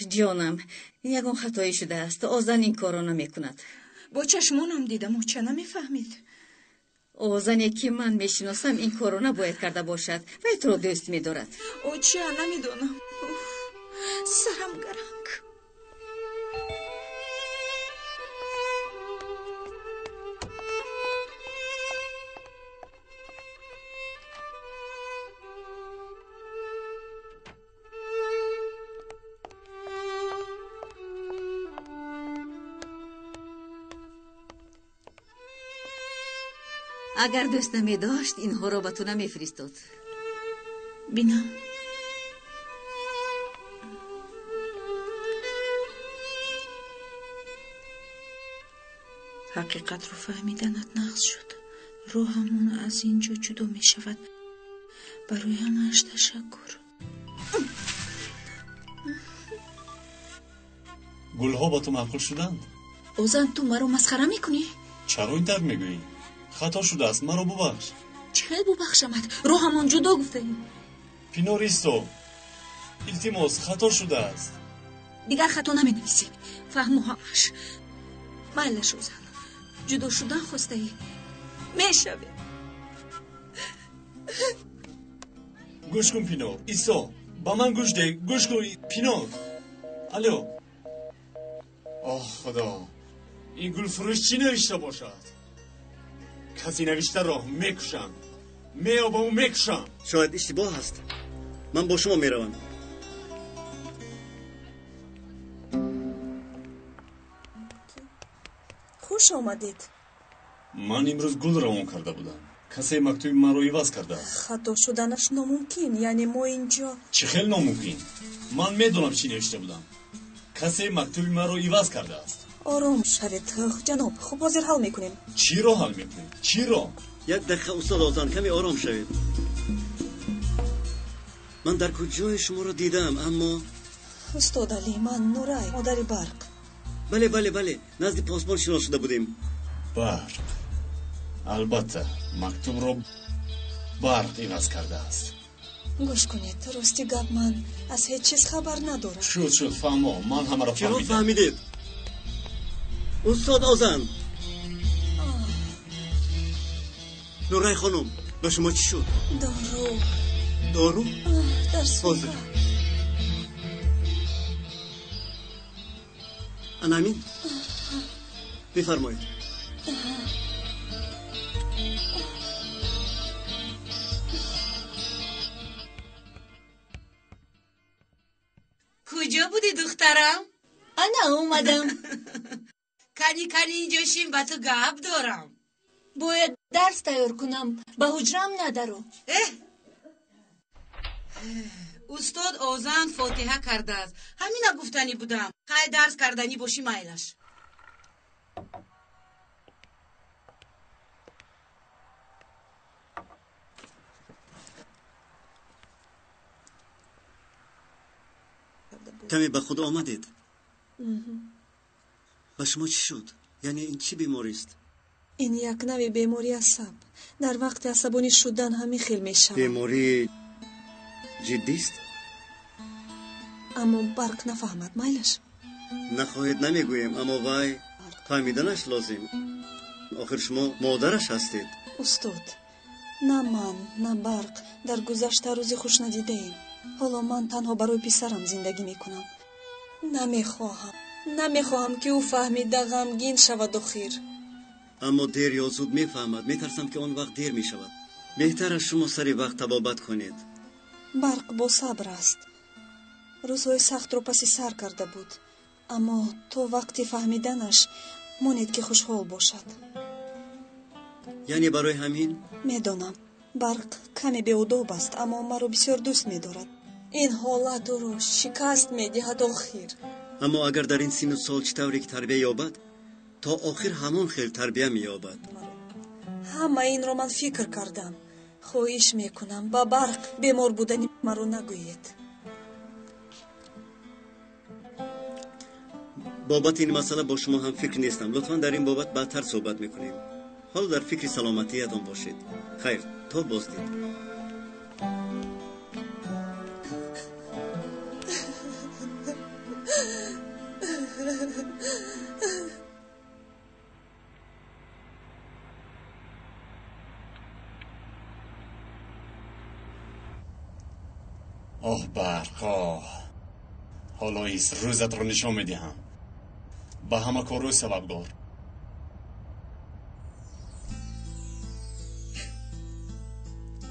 جانم، یگان خطایی شده است. آذن این کارو نمیکند. با چشمانم دیدم و چه نمیفهمید. آذنی که من میشناسم این کارو نباید کرده باشد. ولی تو رو دوست میدارد. او چه نمیدونم. سرم گرنگ. اگر دوست نمی داشت اینها را به تو نمی فرستاد. بینم حقیقت رو فهمیدنت نقص شد. روحمون از اینجا جدا می شود. برای همه‌اش تشکر. گلها با تو معقول شدند؟ اوزان تو مرا مسخره میکنی؟ چرا این طرز میگویی؟ خطا شده است، مرا ببخش. چه ببخشمت؟ روحمون جدا گفته. پینوریستو، التماس خطا شده است. دیگر خطا نمی نویسی. فهمو همش. مالش اوزان، جدا شدن خواسته ای میشوی. گوش کن پینو. ایسا با من گوش ده. گوش کن پینو. الو. آه خدا، این گل فروش چی نوشته باشد؟ کسی نوشته را میکشم، میابم و میکشم. شاید اشتباه هست. من با شما میروم. خوش آمدید. من امروز گل روان کرده بودم. کسی مکتوب من رو عوض کرده است. خطا شدنش ناممکن. یعنی ما اینجا چه خیلی ناممکن. من میدونم چی نوشته بودم. کسی مکتوب من رو عوض کرده است. آرام شوید جناب. خب حاضر حل میکنیم. چی رو حل میکنیم؟ چی رو؟ یک دقیقه استاد آزان، کمی آرام شوید. من در کجای شما را دیدم اما استاد علی، من نورای، مادر برق. بله نزد پاسبان شناس شده بودیم. برق، البته مکتوب رو برق عوض کرده است. گوش کنید، راستی گپ من از هیچ چیز خبر ندارم. شد فهمو، من همه را چرا فهمیدم. فهمیدید؟ استاد آزان. نورای خانم، به شما چی شد؟ دارو؟ در سوزه. انامین بفرمایید. کجا بودی دخترم؟ انا اومدم. کنی اینجا شیم با تو گپ دارم. باید درس تیار کنم، به حجرم ندارو. استاد اوزان فاتحه کرده است. همین گفتنی بودم. خواهی درس کردنی باشی مایلش. کمی به خود آمدید؟ و شما چی شد؟ یعنی این چی بیماری است؟ این یک نوع بیماری عصب. در وقت عصبانی شدن همین خیلی میشود. بیماری جدی است؟ اما برق نفهمد مایلش. نخواهید نمیگویم، اما وای فهمیدنش لازم. آخر شما مادرش هستید. استاد، نه من نه برق در گذشته روزی خوش ندیده ایم. حالا من تنها برای پسرم زندگی میکنم. نمیخواهم که او فهمیده غمگین شود و خیر. اما دیر یا زود میفهمد. میترسم که آن وقت دیر میشود. بهتر از شما سری وقت تبابت کنید. برق با صبر است. روزهای سخت رو پسی سر کرده بود، اما تو وقتی فهمیدنش مونید که خوشحال باشد. یعنی برای همین؟ میدانم برق کمی بی‌ادب است، اما مرا بسیار دوست می‌دارد. این حالت رو شکست می‌دهد آخر. اما اگر در این سن و سال چطوری که تربیه یابد، تا آخر همون خیلی تربیه می‌یابد. همه این رو من فکر کردم. خواهش میکنم با برق بیمار بودنی مرا نگویید. بابت این مسئله با شما هم فکر نیستم. لطفا در این بابت بعدتر صحبت میکنیم. حالا در فکر سلامتیتان باشید. خیر، تا بازدید. آه برقا، حالا ایست روزت رو نشان میدهم. به همه کارو سببگار.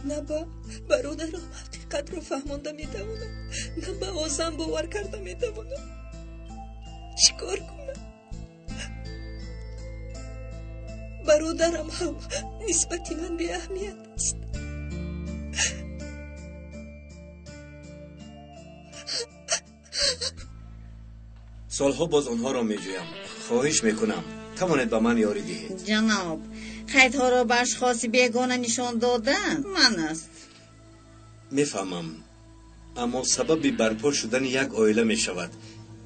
نه با برادرم حقیقت رو فهمانده میتوانم، نه به آزم باور کرده میتوانم. چیکار کنم؟ برادرم هم نسبت من به اهمیت است. سالها باز آنها را میجویم. خواهش میکنم توانید به من یاری دهید. جناب، خیدها را به اشخاص بیگانه نشان دادن من است. میفهمم، اما سبب برپا شدن یک عائله میشود.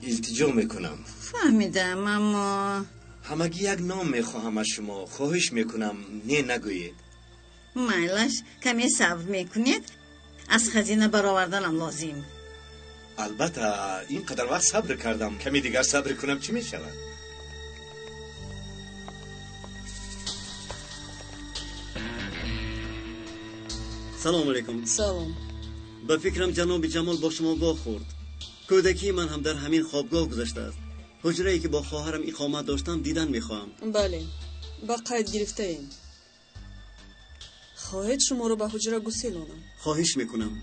التجا میکنم. فهمیدم، اما همگی یک نام میخواهم از شما. خواهش میکنم نه نگویید. میلش کمی صبر میکنید. از خزینه برآوردنم لازم. البته اینقدر وقت صبر کردم، کمی دیگر صبر کنم چی میشود؟ سلام علیکم. سلام. به فکرم جناب جمال با شما واخورد. کودکی من هم در همین خوابگاه گذشته است. حجره‌ای که با خواهرم اقامت داشتم دیدن میخواهم. بله، با قید گرفته ایم. خواهید شما رو به حجره گسیلانم؟ خواهش میکنم.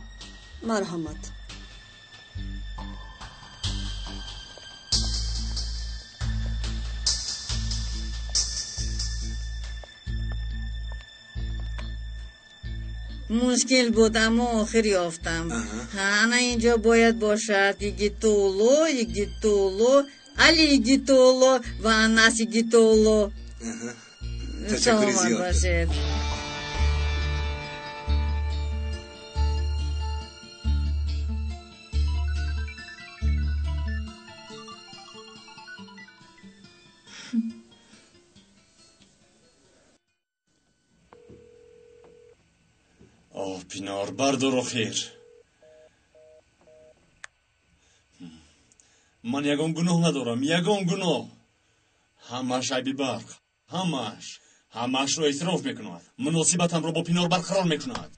مرحمت. مشکل بود اما آخر یافتم. انا اینجا باید باشد یگیتولو علی یگیتولو و اناس یگیتولو. تشکر زیاد. پینار بردارو خیر. من یگان گناه ندارم، یگان گناه. همش عیبی برق، همش رو اعتراف میکند. مناسبتم رو با پینار برقرار میکند.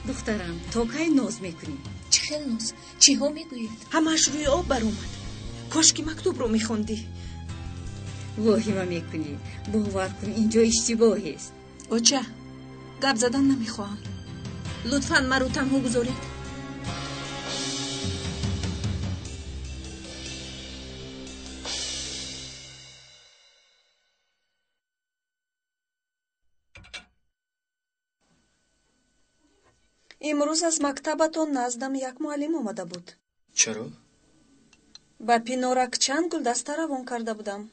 دخترم تا کی ناز میکنی؟ چه خیل ناز؟ چی ها میگوید؟ همش روی آب بر اومد. کاش که مکتوب رو میخوندی. واهمه میکنی. باور کن اینجا اشتباه است. اوچه گپ زدن نمیخواهم. لطفاً مرا تنها گذارید. امروز از مکتبتون نزدم یک معلم آمده بود. چرا؟ با پینورک چند گلدسته روان کرده بودم.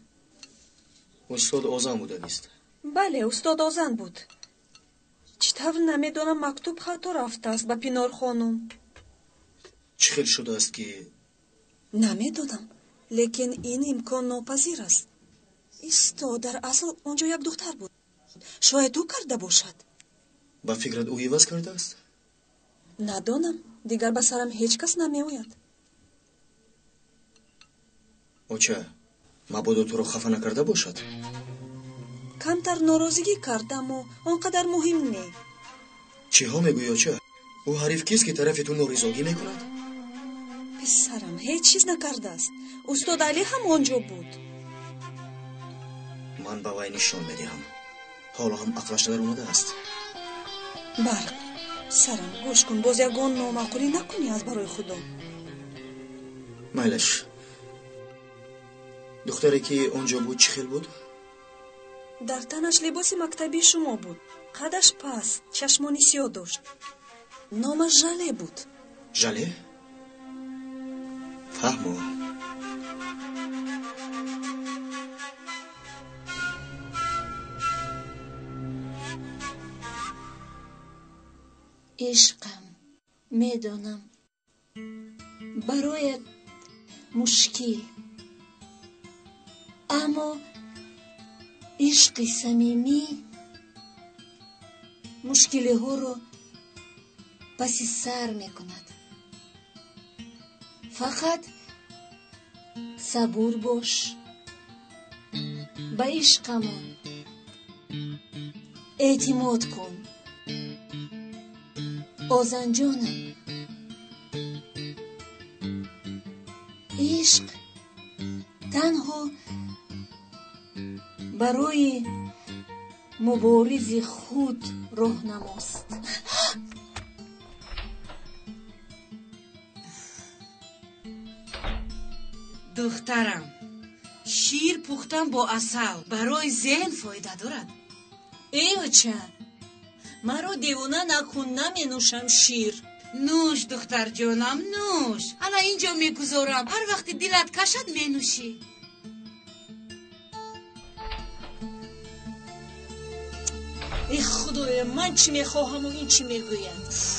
استاد آزان بوده نیست؟ بله، استاد آزان بود. چطور نمیدونم مکتوب خطا رفته است به پینور خانم. چه خیلی شده است که؟ نمیدونم، لیکن این امکان ناپذیر است. استاد در اصل اونجا یک دختر بود. شاید او کرده باشد. با فکرت او عوض کرده است؟ ندانم، دیگر به سرم هیچ کس نمیآید. اوچه مبادا تو رو خفه نکرده باشد؟ کمتر ناراضگی کردم و آنقدر مهم نه. چی ها میگوی اوچه؟ او حریف کیست که طرف تو ناریزاگی میکند؟ پسرم هیچ چیز نکرده است. استاد علی هم آنجا بود. من به وی نشان میدهم. حالا هم عقلش در اومده است. برق سرم گوش کن، باز یگان نامعقولی نکنی از برای خدا. میلش دختری که اونجا بود چی خیل بود؟ در تنش لباس مکتبی شما بود. قدش پست، چشمانی سیاه داشت. نامش ژله بود. ژله؟ فهمو. عشقم، میدانم برایت مشکل، اما عشق صمیمی مشکل ها رو پس سر میکند. فقط صبور باش، به عشقمون اعتماد کن. آزان جانم، عشق تنها برای مبارز خود راهنماست. دخترم شیر پختن با عسل برای ذهن فایده دارد. ای چند مرا دیوانه نکن، نمی شیر. نوش دختر جانم نوش. حالا اینجا میگذارم، هر وقت دلت کشد مینوشی. ای خدای من چی میخواهم و این چی میگوید.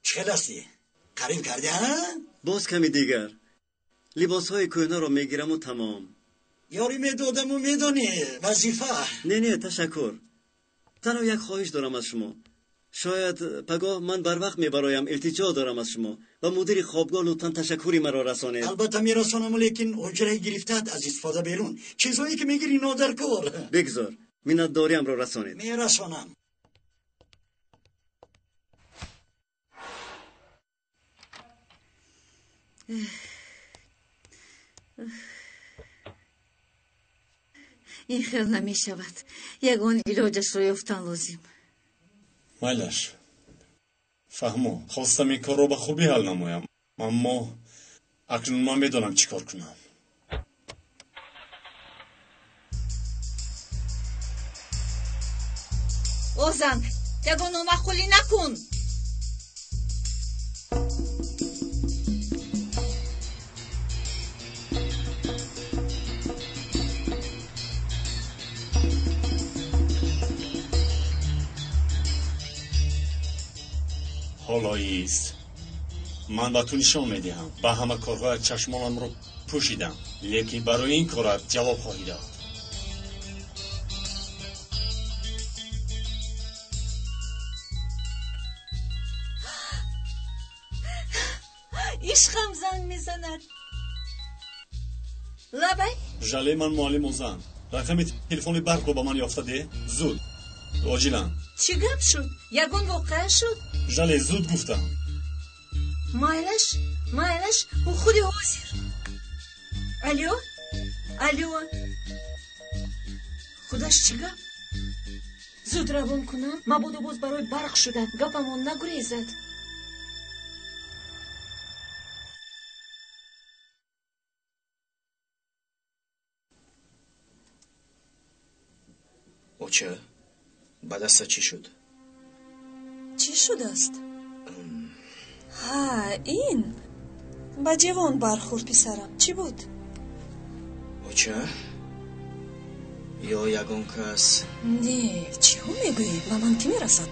چه دستی؟ قریم کردی ها؟ باز کمی دیگر لباس های کهنه را میگیرم و تمام. یاری میدادم و میدونی وظیفه. نه تشکر. تنها یک خواهش دارم از شما. شاید پگاه من بر وقت میبرایم، التجا دارم از شما و مدیر خوابگاه لطفا تشکری مرا رسانید. البته میرسانم، لیکن اجره گرفتت از استفاده بیرون. چیزایی که میگیری نادر کار. بگذار منت داریم را رسانید. میرسانم. این خیلی نمی شود. یگان علاجش رو یافتن لازم. مایلش فهمو خواستم این کار رو به خوبی حل نمایم، اما اکنون من میدونم چی کار کنم. اوزن یگان مخولی نکن. حالا ایست من به تو نشان میدهم. به همه کارهای چشمانم رو پوشیدم، لیکن برای این کارت جواب خواهی داد. عشقم زنگ میزند. لبای ژله من معلم اوزن، رقم تلفن برق رو به من یافتده؟ زود عاجلا. چی گپ شد؟ یگان واقع شد؟ ژله زود گفتم. مایلش او خودی حاضر. الو خودش چی گپ؟ زود روان کنم، مبادا باز برای برق شدن گپمون نگریزد. اوچه به دست چی شد؟ چی شده است؟ ها این با جوان برخورد پسرم. چی بود؟ اوچه یا یگان کس؟ نه چی ها میگویی؟ به من کی میرسد؟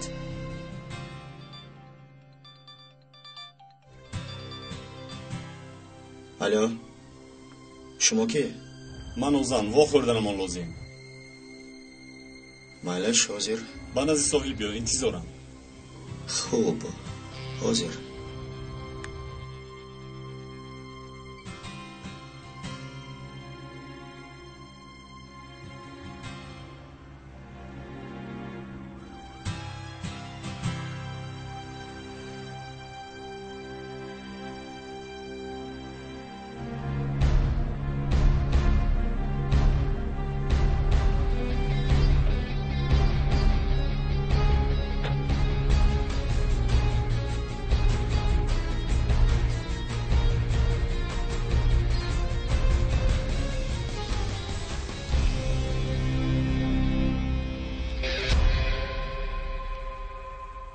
الو شما کی؟ من اوزن وا خوردنم آن لازم. مالش حاضر؟ به نزد ساحل بیا، انتظارم. خوب حاضر.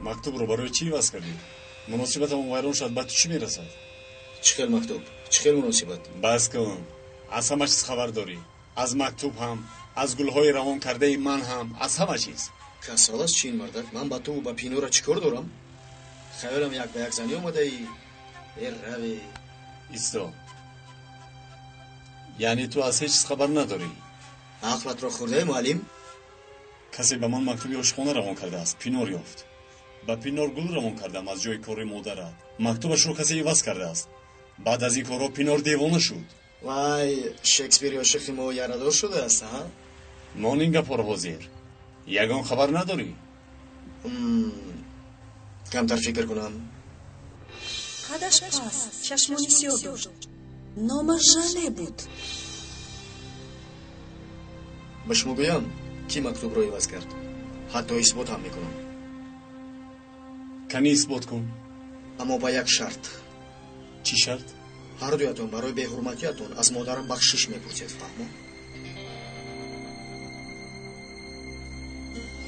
مکتوب رو برای چی واسه کردی؟ مناسبت هم ویران شد، بعد چی میرسد؟ چه خیل مکتوب؟ چه خیل مناسبت؟ بس کن، از همه چیز خبر داری. از مکتوب هم، از گلهای روان کرده من هم، از همه چیز. کسال است چین مردک؟ من با تو و با پینو را چیکار دارم؟ خیالم یک به یک زنی آمده ای روی ایستا. یعنی تو از هیچ خبر نداری؟ عقلت را خورده معلم؟ کسی به من مکتوبی عاشقانه روان کرده است. پینور یافت. با پینور گل روان کردم از جای کار مادرت. مکتوبش رو کسی عوض کرده است. بعد از این کارا پینور دیوانه شد. وای شکسپیر عاشق ما یارادار شده است ها؟ من این گپ را حاضر. یگان خبر نداری؟ کمتر فکر کنم. قدش پس چشمانی سیاه داشت. номаш ژانه بود. به شما گویم کی مکتوب رو عوض کرد. حتی اثبات هم میکنم. کنی اثبات کن. اما با یک شرط. چی شرط؟ هر دویتون برای بی‌حرمتیتون از مادرم بخشش میپرسید، فهمو؟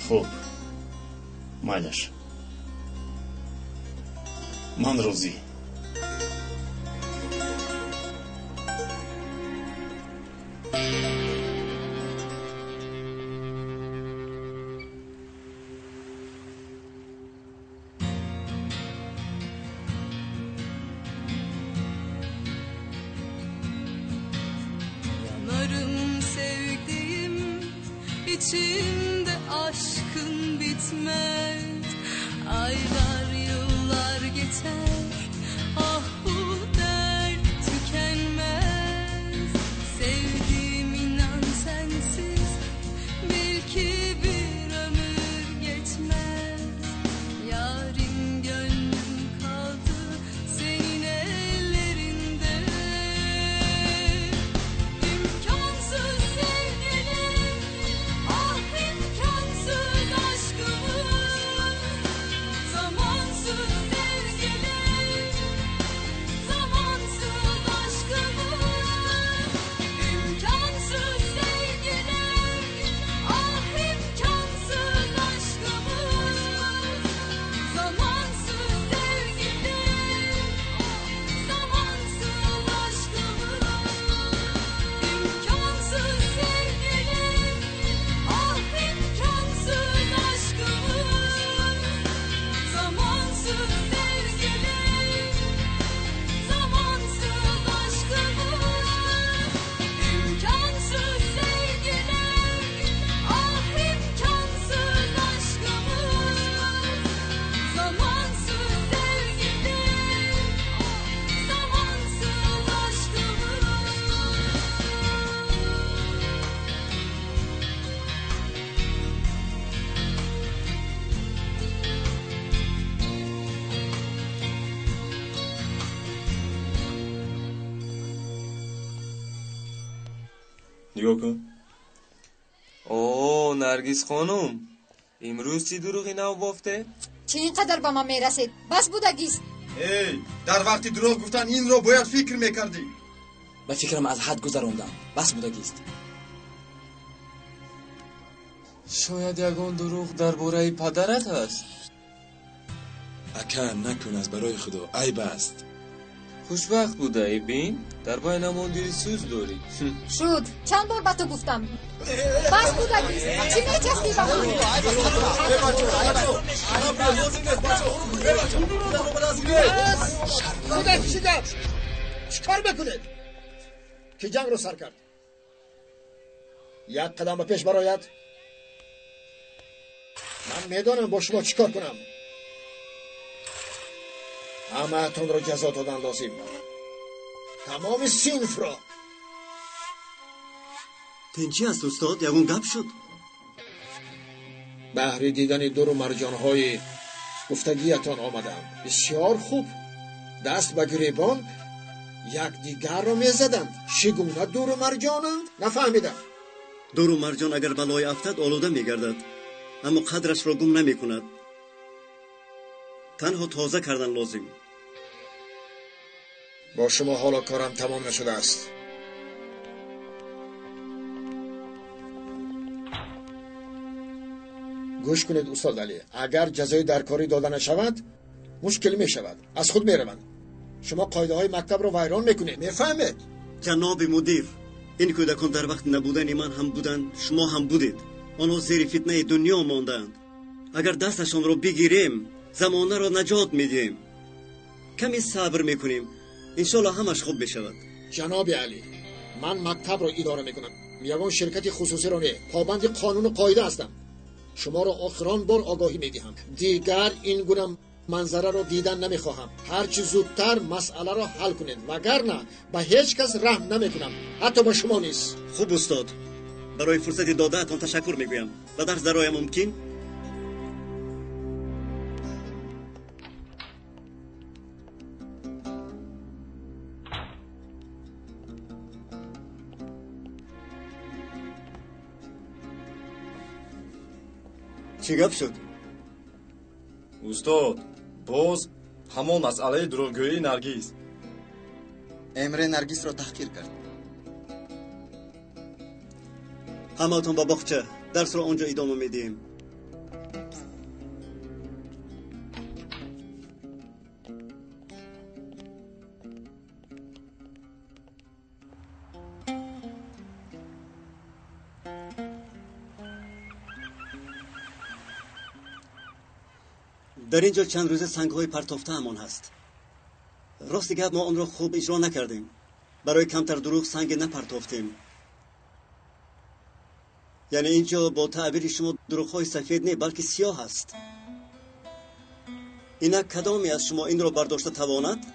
خوب مایلش من روزی Yanarım sevdiğim, içimde aşkın bitmez. Aylar yıllar geçer, ah bu dert tükenmez. Sevdiğim inan sensiz, belki bir ömür geçmez. Yarim gönlüm kaldı senin ellerinde. İmkansız sevgilim, ah imkansız aşkımız. Zamansız sevgilim, zamansız aşkımız. İmkansız sevgilim, ah imkansız aşkımız. Zamansız sevgilim, zamansız aşkımız. İmkansız sevgilim, ah imkansız aşkımız. Zamansız sevgilim, zamansız aşkımız. İmkansız sevgilim, ah imkansız aşkımız. Zamansız sevgilim, نگاه کن. اوه نرگس خانم، امروز چی دروغی نو بافته؟ چه اینقدر با ما میرسید؟ بس بودگیست. ای در وقتی دروغ گفتن این رو باید فکر میکردی. به فکرم از حد گذراندم. بس بودگیست. شاید یگان دروغ درباره پدرت است. اکا نکن از برای خدا، عیب است. خوشبخت بوده ای بین، در بای نماندی سوز داری. شد چند بار با تو گفتم بس بودگیست. چی میچستی با من؟ خودت کشیدم. چیکار بکنید که جنگ رو سر کرد؟ یک قدم به پیش برایت. من میدانم با شما چیکار کنم. همه‌تون رو جزا دادن لازم. تمام صنف را. تنچی است استاد؟ یگون گپ شد. بهر دیدن دور و مرجانهای گفتگیتان آمدم. بسیار خوب. دست به گریبان یک دیگر را میزدند. چگونه دور و مرجانند؟ نفهمیدم. دور و مرجان اگر بلای افتد آلوده میگردد، اما قدرش را گم نمی کند. تنها تازه کردن لازم. با شما حالا کارم تمام نشده است. گوش کنید استاد علی، اگر جزای درکاری داده نشود مشکل می شود. از خود می روند. شما قاعده های مکتب رو ویران میکنید. میفهمید؟ جناب مدیر، این کودکان در وقت نبودن من هم بودند، شما هم بودید. آنها زیر فتنه دنیا ماندند. اگر دستشان رو بگیریم زمانه را نجات میدیم. کمی صبر میکنیم، انشالله همش خوب بشود. جناب علی، من مکتب را اداره میکنم. یگان شرکت خصوصی را نه، پابند قانون و قاعده هستم. شما را آخران بار آگاهی میدهم. دیگر این گونه منظره را دیدن نمیخواهم. هرچی زودتر مسئله را حل کنید، وگرنه به هیچ کس رحم نمیکنم، حتی به شما نیست. خوب استاد، برای فرصت دادهتان تشکر میگویم. و در ذرای ممکن چی گپ شد؟ устод боз ҳамон масъалаи дурӯғгӯии наргиз. امره نرگس را تحقیر کرد. همه‌تون با باغچه درس رو اونجا ادامه میدیم. در اینجا چند روزه سنگ‌های پرتافته همان هست. راست گپ ما اون رو خوب اجرا نکردیم. برای کمتر دروغ سنگ نپرتافتیم. یعنی اینجا با تعبیر شما دروغ‌های سفید نه بلکه سیاه است. اینک کدامی از شما این رو برداشته تواند؟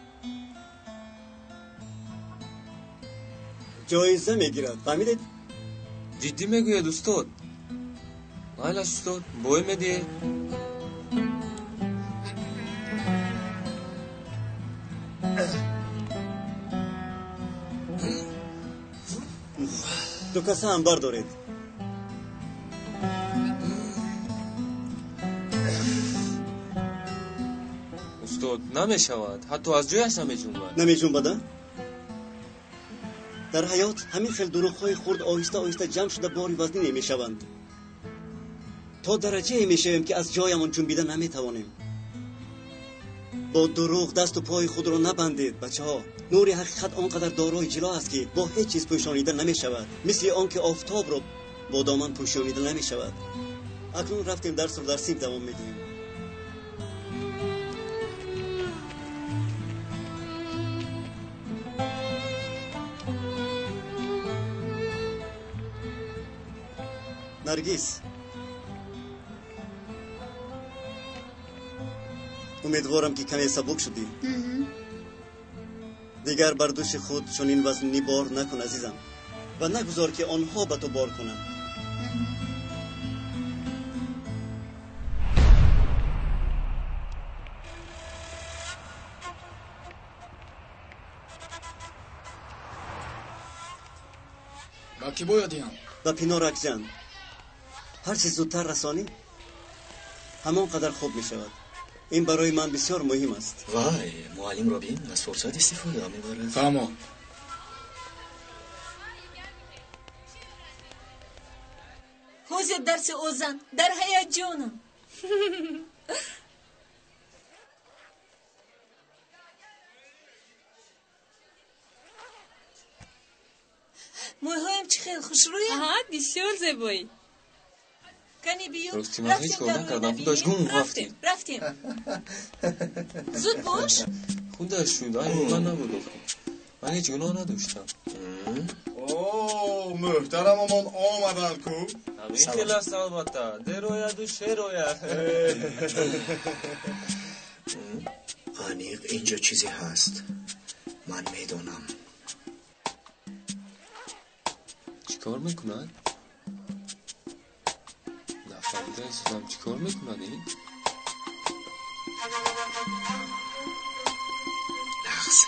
جایزه میگیرد. فهمیدید؟ جدی میگوید استاد؟ مایل استاد بوی میدی؟ دو کاسه انبار دارید. استاد نمیشود، حتی از جایش نمیجنبد. نمیجنبد؟ در حیات همین خیل دروغ‌های خرد آهسته آهسته جمع شده باری وزنی نمیشوند. تا درجه میشویم که از جایمون جنبیده نمیتوانیم. با دروغ دست و پای خود را نبندید بچه ها. نور حقیقت آنقدر دارای جلو است که با هیچ چیز پوشانیده نمی شود. مثل آن که آفتاب را با دامن پوشانیده نمی شود. اکنون رفتیم درس رو در سیب دوام میدیم. نرگس، امیدوارم که کمی سبک شدی. دیگر بر دوش خود چنین وزنی بار نکن عزیزم و نگذار که آنها به تو بار کنند. با کی باید با پینارک جان. هر چیز زودتر رسانی همان قدر خوب می شود. این برای من بسیار مهم است. وای معلم رابین از فرصت استفاده می‌برد. فهمو. حوزه درس اوزن در هیجانم. موهایم چه خیلی خوش رویه. آها بسیار زیبایی. کنی بیو. راستی من هیچ کار نکردم. خودش گم رفتیم. زود باش. خودش شد. من نبودم. من هیچ گناه نداشتم. اوه محترم امان آمدن کو. همین کلاس البته. دروید و شروید. انیق اینجا چیزی هست. من میدونم. چیکار میکنن؟ نفهمیده اسلام چیکار میکنن این؟ لحظه.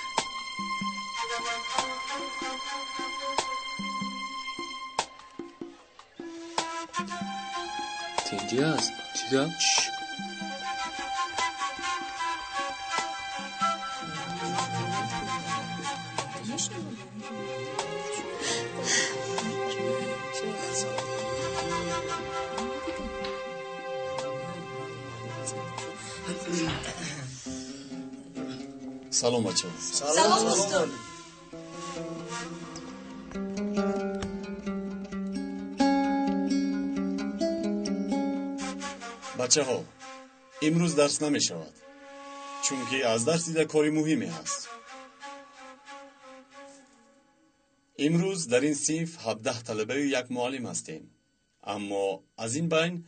تینجی هست. چی دم؟ سلام بچه ها. سلام استاد. بچه ها امروز درس نمی شود چون که از درس دیده کاری مهمی هست. امروز در این صنف 17 طلبه و یک معلم هستیم، اما از این بین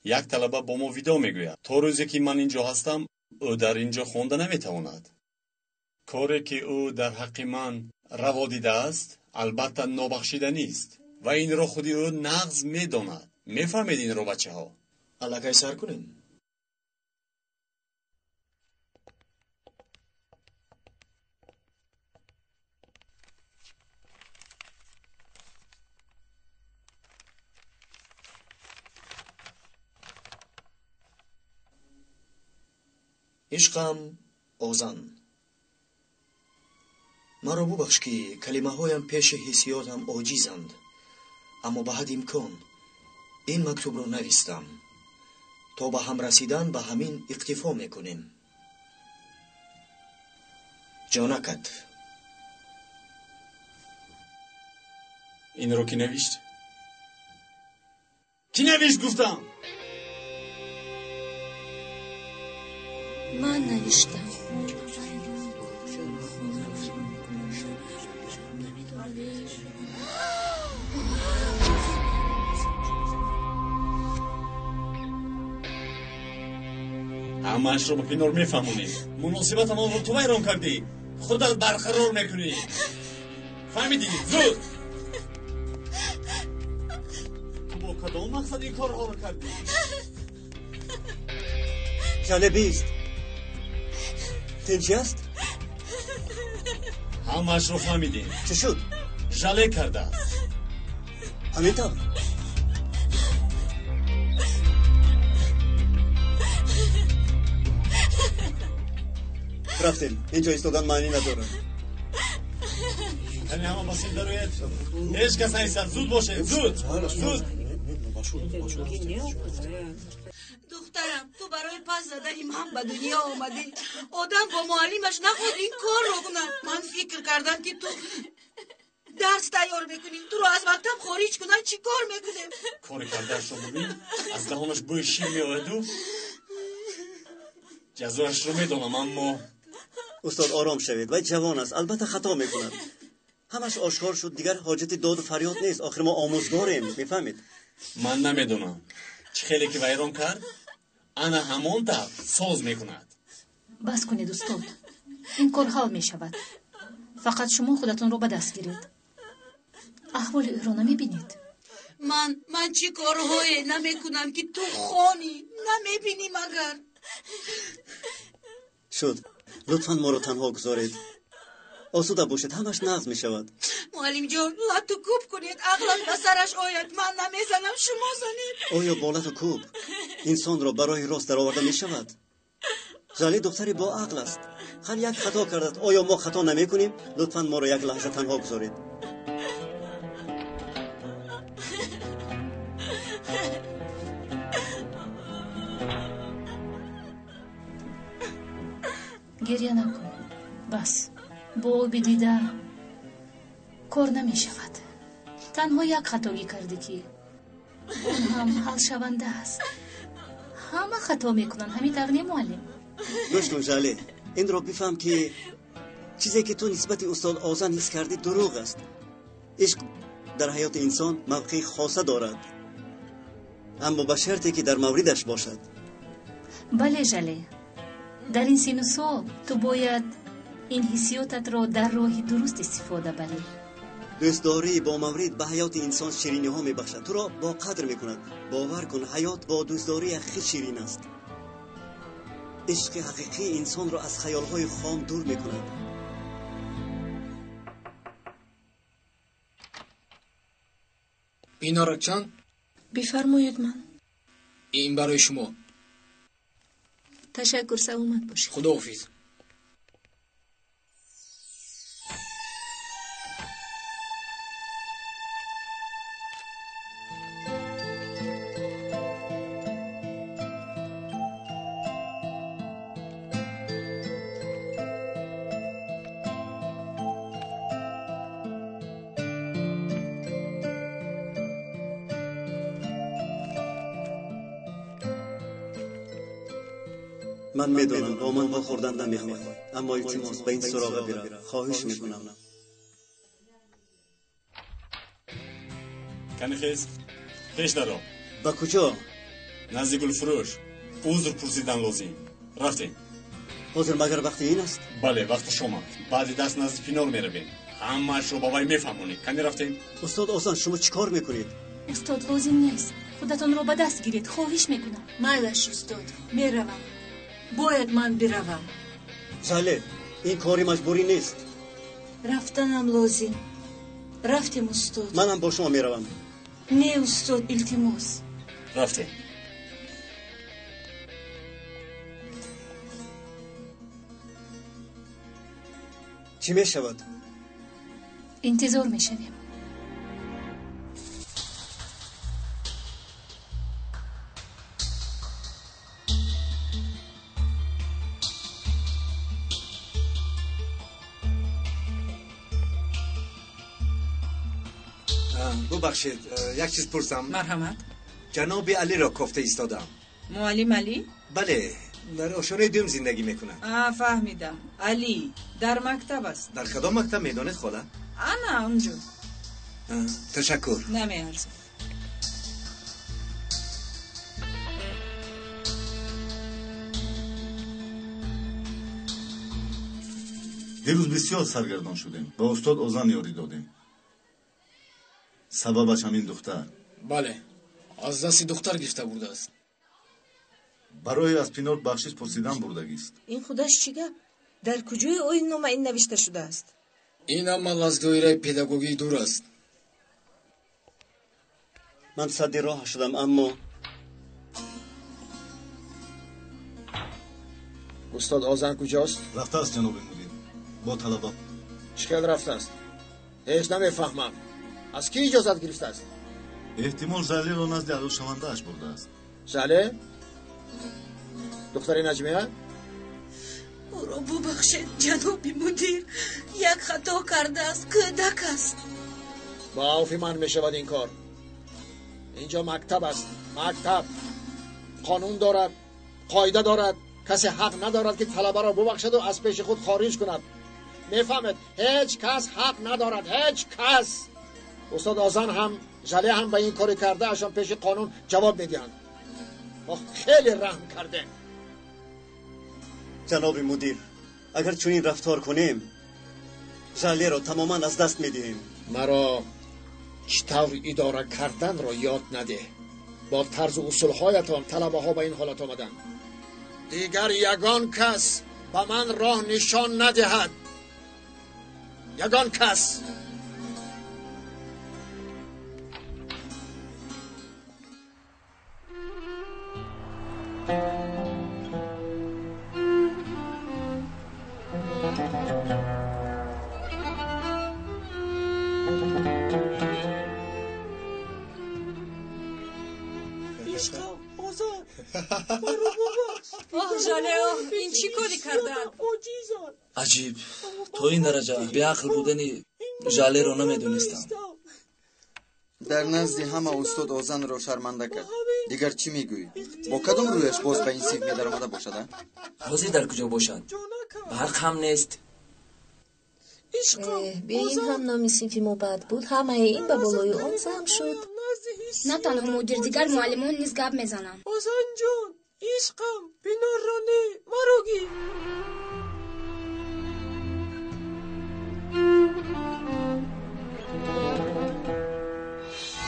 یک طلبه با ما ویدا میگوید تا روزی که من اینجا هستم او در اینجا خونده نمیتواند. کاری که او در حق من روا دیده است البته نابخشیدنی است و این را خودی او نقض میداند. میفهمید این را بچه ها؟ علاقه سر کنین. عشقم اوزان مرا ببخش که کلمه هایم پیش حسیاتم عاجزند، اما به حد امکان این مکتوب رو نوشتم تا به هم رسیدن به همین اکتفا میکنیم. جانکت. این رو کی نوشت؟ کی نوشت گفتم؟ من نوشتم. همه‌اش رو با پینور میفهمونی. مناسبت ما رو تو ویران کردی. خودت برقرار میکنی. فهمیدی؟ زود. تو با کدام مقصد این کارها رو کردی؟ ژاله بیست. تنچی است؟ همه‌اش رو فهمیدی. چه شد؟ ژاله کرده است. همینطور. رفتیم. اینجا ایستادن معنی نداره. یعنی همه باسید درویت. هیچ کس نیستن. زود باشه. زود. دخترم تو برای پس زدن من به دنیا آمدی. آدم با معلمش نخود این کار رو کنن. من فکر کردم که تو درس تیار میکنیم، تو رو از مکتب خارج کنن چی کار میکنیم؟ کار کردهش رو ببین. از دهانش بوی شیر میآید و جزایش رو میدانم. اما استاد آرام شوید. وای جوان است، البته خطا میکند. همش آشکار شد، دیگر حاجت داد و فریاد نیست. آخر ما آموزگاریم، میفهمید؟ من نمیدونم چه خیلی که ویران کرد انا همون تا ساز میکند. بس کنید استاد، این کار حال میشود. فقط شما خودتون رو به دست گیرید. احوال او رو نمیبینید؟ من چی کارهایی نمیکنم که تو خانی نمیبینی مگر؟ شد. لطفاً ما رو تنها گذارید. آسوده باشید، همش نقض می شود. معلم جان لطو کوب کنید، عقلش به سرش آید. من نمیزنم، شما زنید. آیا با لطو کوب انسان را برای راست در آورده می شود؟ ژاله دختری با عقل است. هر یک خطا کردد. آیا ما خطا نمی کنیم؟ لطفاً ما را یک لحظه تنها گذارید. گریه نکن. بس با او بدیده کار نمی شود. تنها یک خطایی کردی که اون هم حل شونده است. همه خطا میکنن، همین تغنی معلم. گوش کن ژاله، این را بفهم که چیزی که تو نسبت استاد آزن حس کردی دروغ است. عشق در حیات انسان موقع خاصه دارد، اما به شرطی که در موردش باشد. بله ژاله، در این سن و سال تو باید این حسیاتت را در راه درست استفاده بری. دوستداری با مورد به حیات انسان شیرینی ها می بخشد. تو را با قدر می کند. باور کن حیات با دوستداری خیلی شیرین است. عشق حقیقی انسان را از خیال های خام دور می کند. بینارک چند؟ بفرمایید. من این برای شما. تشکر، سلامت باشید. خداحافظ. من میدونم با من با خوردن نمیخوای، اما التماس به این سراغ بیرم. خواهش میکنم. کنی خیز پیش درو. با کجا؟ نزدیک گلفروش. عذر پرسیدن لازم. رفتیم. حاضر مگر وقت این است؟ بله وقت شما. بعد دست نزد فینال میرویم. همه‌اش رو بابای میفهمونی. کنی رفتیم. استاد آسان شما چیکار میکنید؟ استاد لازم نیست. خودتون رو به دست گیرید. خواهش میکنم. مالش استاد میروم. باید من بروم. ژاله این کاری مجبوری نیست. رفتنم لازم. رفتیم استاد. منم با شما میروم. نه استاد التماس. رفتیم. چی می شود؟ انتظار میشویم. ببخشید یک چیز پرسم. مرحمت. جناب علی را کفته ایستادم. معلم علی؟ بله، در آشاره دوم زندگی میکنه. فهمیدم. علی در مکتب است. در کدام مکتب میدانید خاله؟ انا اونجا. تشکر. نمیارزم. دیروز بسیار سرگردان شدیم. با استاد اوزان یاری دادیم. سببش همین دختر. بله، از دست دختر گرفته بوده است. برای از پینور بخشش پرسیدن بردگیست. این خودش چی گپ؟ در کجای اوین نامه این نوشته شده است؟ این عمل از دایره پداگوژی دور است. من صد راه شدم اما استاد آزن کجاست؟ رفته است جناب مدیر با طلبه. چکل رفته است؟ هیچ نمیفهمم. از کی اجازت گرفته است؟ احتمال زلی را نزد عروس شونده اش برده است. زله؟ دختر نجمیه؟ او را ببخشید جناب مدیر، یک خطا کرده است، کودک است. با عفو من میشود این کار. اینجا مکتب است، مکتب قانون دارد، قاعده دارد. کسی حق ندارد که طلبه را ببخشد و از پیش خود خارج کند. میفهمید؟ هیچ کس حق ندارد، هیچ کس. استاد آزن هم جله هم به این کاری کرده اشان پیش قانون جواب میدهند. ما خیلی رحم کرده. جناب مدیر، اگر چنین رفتار کنیم جله را تماما از دست میدهیم. مرا چطور اداره کردن را یاد نده. با طرز و اصولهایتان طلبه ها به این حالت آمدن. دیگر یگان کس به من راه نشان ندهد. یگان کس. این چی کاری کردن؟ عجیب، تو این درجه به عقل بودنی جاله رو نمیدونستم. در نزد همه استاد آزن را شرمنده کرد. دیگر چی میگویی؟ با کدام رویش باز به این سیف میدر آمده باشد؟ حاضر در کجا باشد؟ برق هم نیست. بیاییم هم نامی سیفی ما بد بود، همه این به بالای اون زم شد. نه تنها مدیر، دیگر معلمون نیز گپ میزنن. آزن جان، عشقم، پینار را نه، مرا گیر.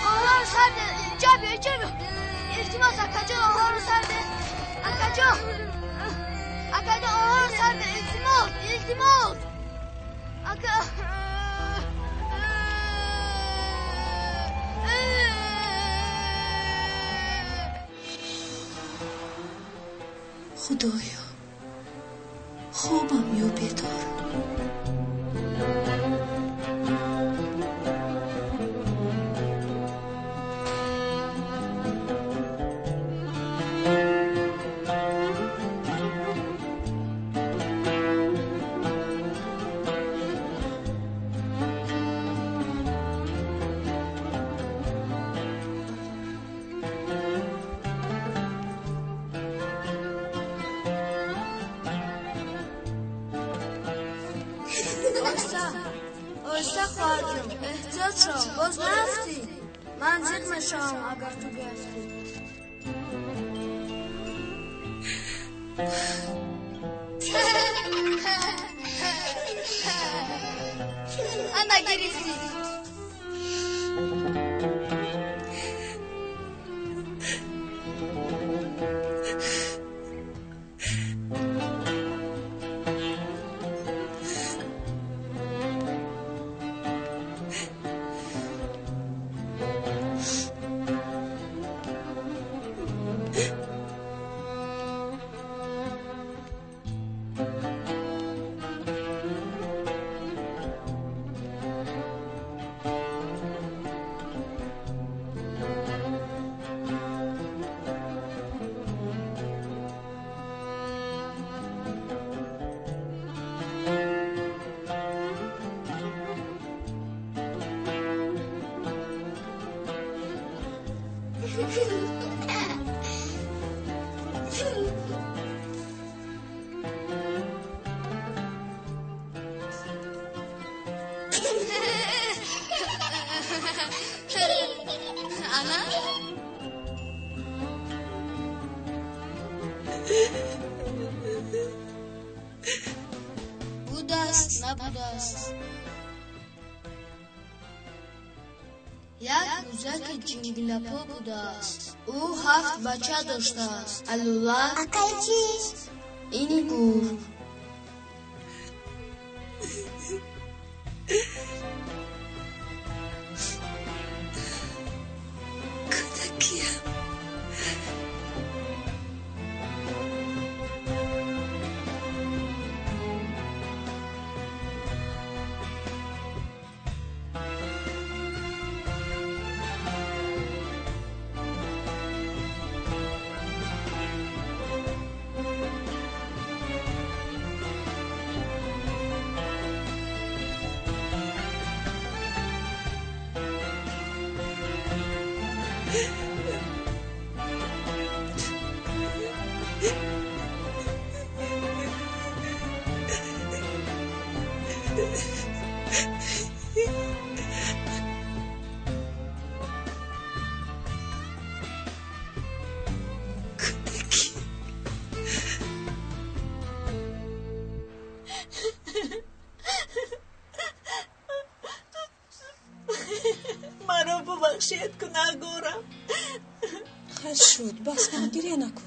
آهار سرده، جا بیا. التماس اکاجا آهار سرده. اکاجا آهار سرده، التماس. خدایا خوابم یا بیدار. آیسته خواهرم، احتیاط شو، باز نرفتی. من جد میشم اگر تو بیفتی. انا گرفتی. بودست نبودست یک موزک جنگلپا بودست او 7 بچه داشته است الولا اقل چیست؟ این گور کودکیم مرا ببخشید گناهگارم. خیر شد بس کن گریه نکن.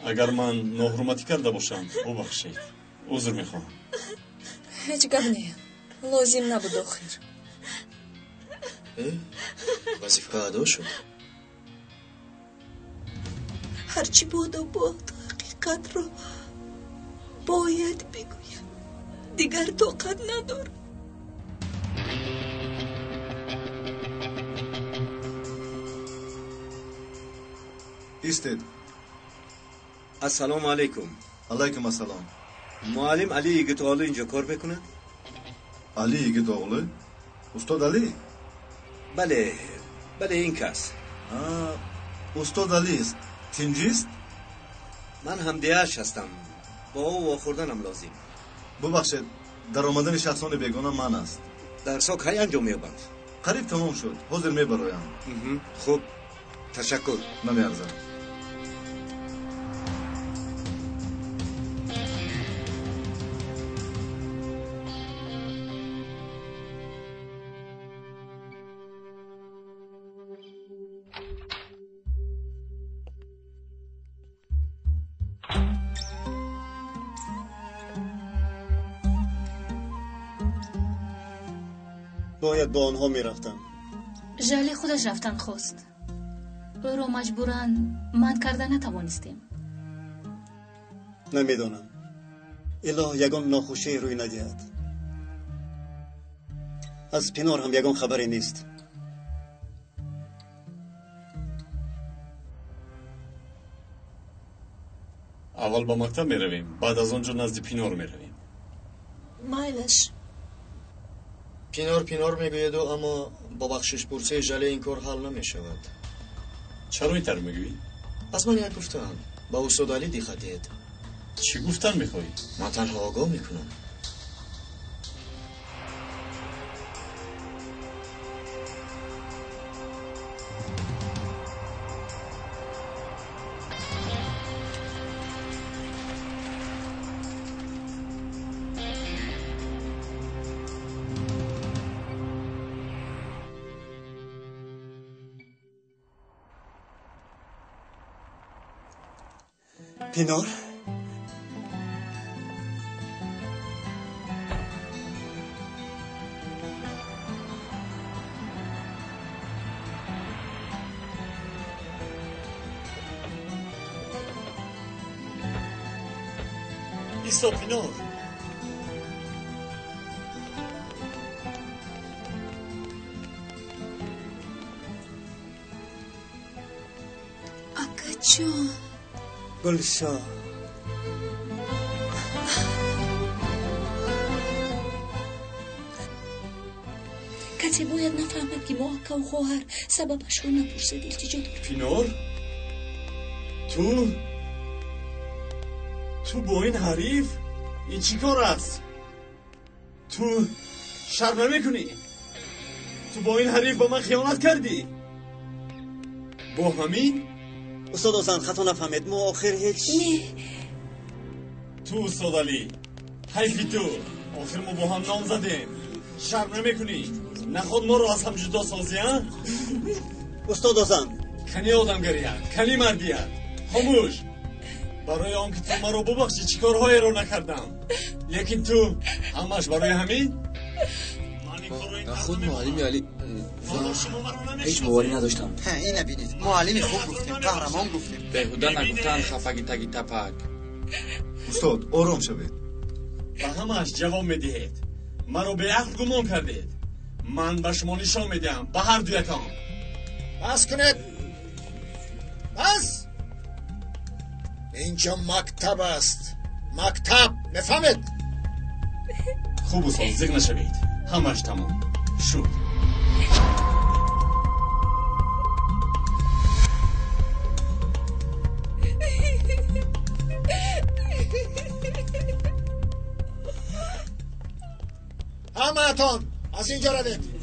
اگر من ناحرمتی کرده باشم ببخشید. عذر میخوام. هیچ گپ نیم لازم نبود آخر. وظیفه ادا شد. هرچی بود و بود حقیقت رو باید بگویم. دیگر طاقت ندارم. ایستید. السلام علیکم. علیکم السلام. معلم علی یگیتوغلو اینجا کار میکنه؟ علی یگیتوغلو؟ استاد علی؟ بله این کس. استاد علی است. تنجیست؟ من همدیه‌اش هستم. با او واخوردنم لازم. ببخشید در آمدن شخصان بیگانه من است. درسا کی انجام می‌یابند؟ قریب تمام شد. حاضر میبرایم. خوب تشکر. نمیارزم. باید با آنها میرفتم. ژالی خودش رفتن خواست. او رو مجبوراً من کردن نتوانستیم. نمیدانم. اله یگان ناخوشی روی ندهد. از پینار هم یگان خبری نیست. اول با مکتب میرویم بعد از آنجا نزد پینار میرویم. مایلش. پینار میگوید اما با بخشش پرسه ژاله این کار حل نمیشود. چرا اینطور میگویی؟ از من یک گفتم با استاد علی دیختید. چی گفتن میخوایی؟ من تنها آگاه میکنم. پینار؟ ایستا پینار. اکا جون. گلشاه. کسی باید نفهمد که ما اکا و خواهر سببش رو نپرسید التجا دارم. پینور تو با این حریف این چی کار است؟ تو شرم نمیکنی؟ تو با این حریف با من خیانت کردی؟ با همین؟ استاد حسن خطا نفهمید ما آخر هیچ نه تو استاد علی حیفی تو آخر ما با هم نام زدیم شرم نمیکنی؟ نخود ما رو از هم جدا سازی ها؟ استاد حسن کنی آدمگریت کنی مردیت خاموش برای آن که تو ما رو ببخشی چی کارهایی رو نکردم لیکن تو همش برای همین؟ خود معلم علی هیچ باوری نداشتم. این نبینید معلم خوب گفتیم قهرمان گفتیم بهوده نگفتن خفگی تگی تپک. استاد آرام شوید. به همش جواب میدهید من رو به عقل گمان کردید من به شما نشان میدم به هر دو یکم بس کنید بس اینجا مکتب است مکتب نفهمید خوب استاد زیگ نشوید همش تمام شد همه اتان از اینجا ردید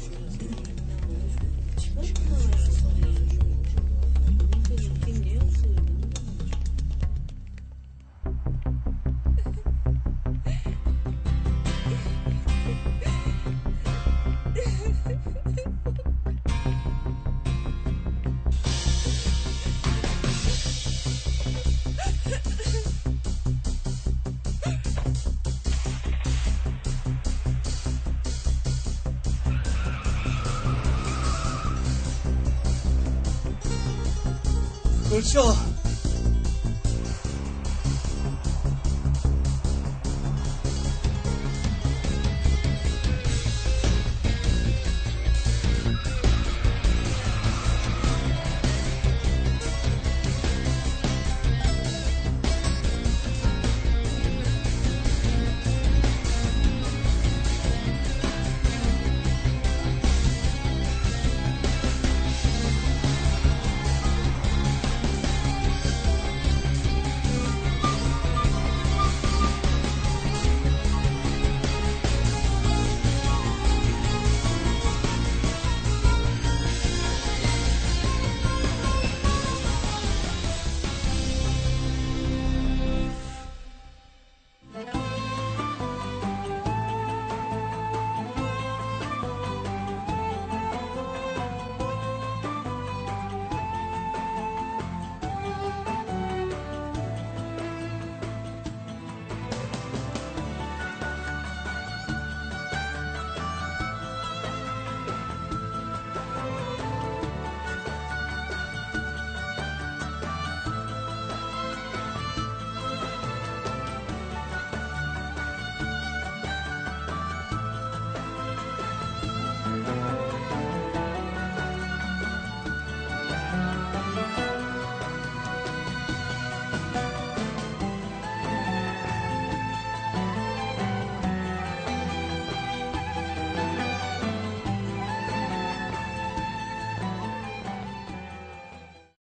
گلشاه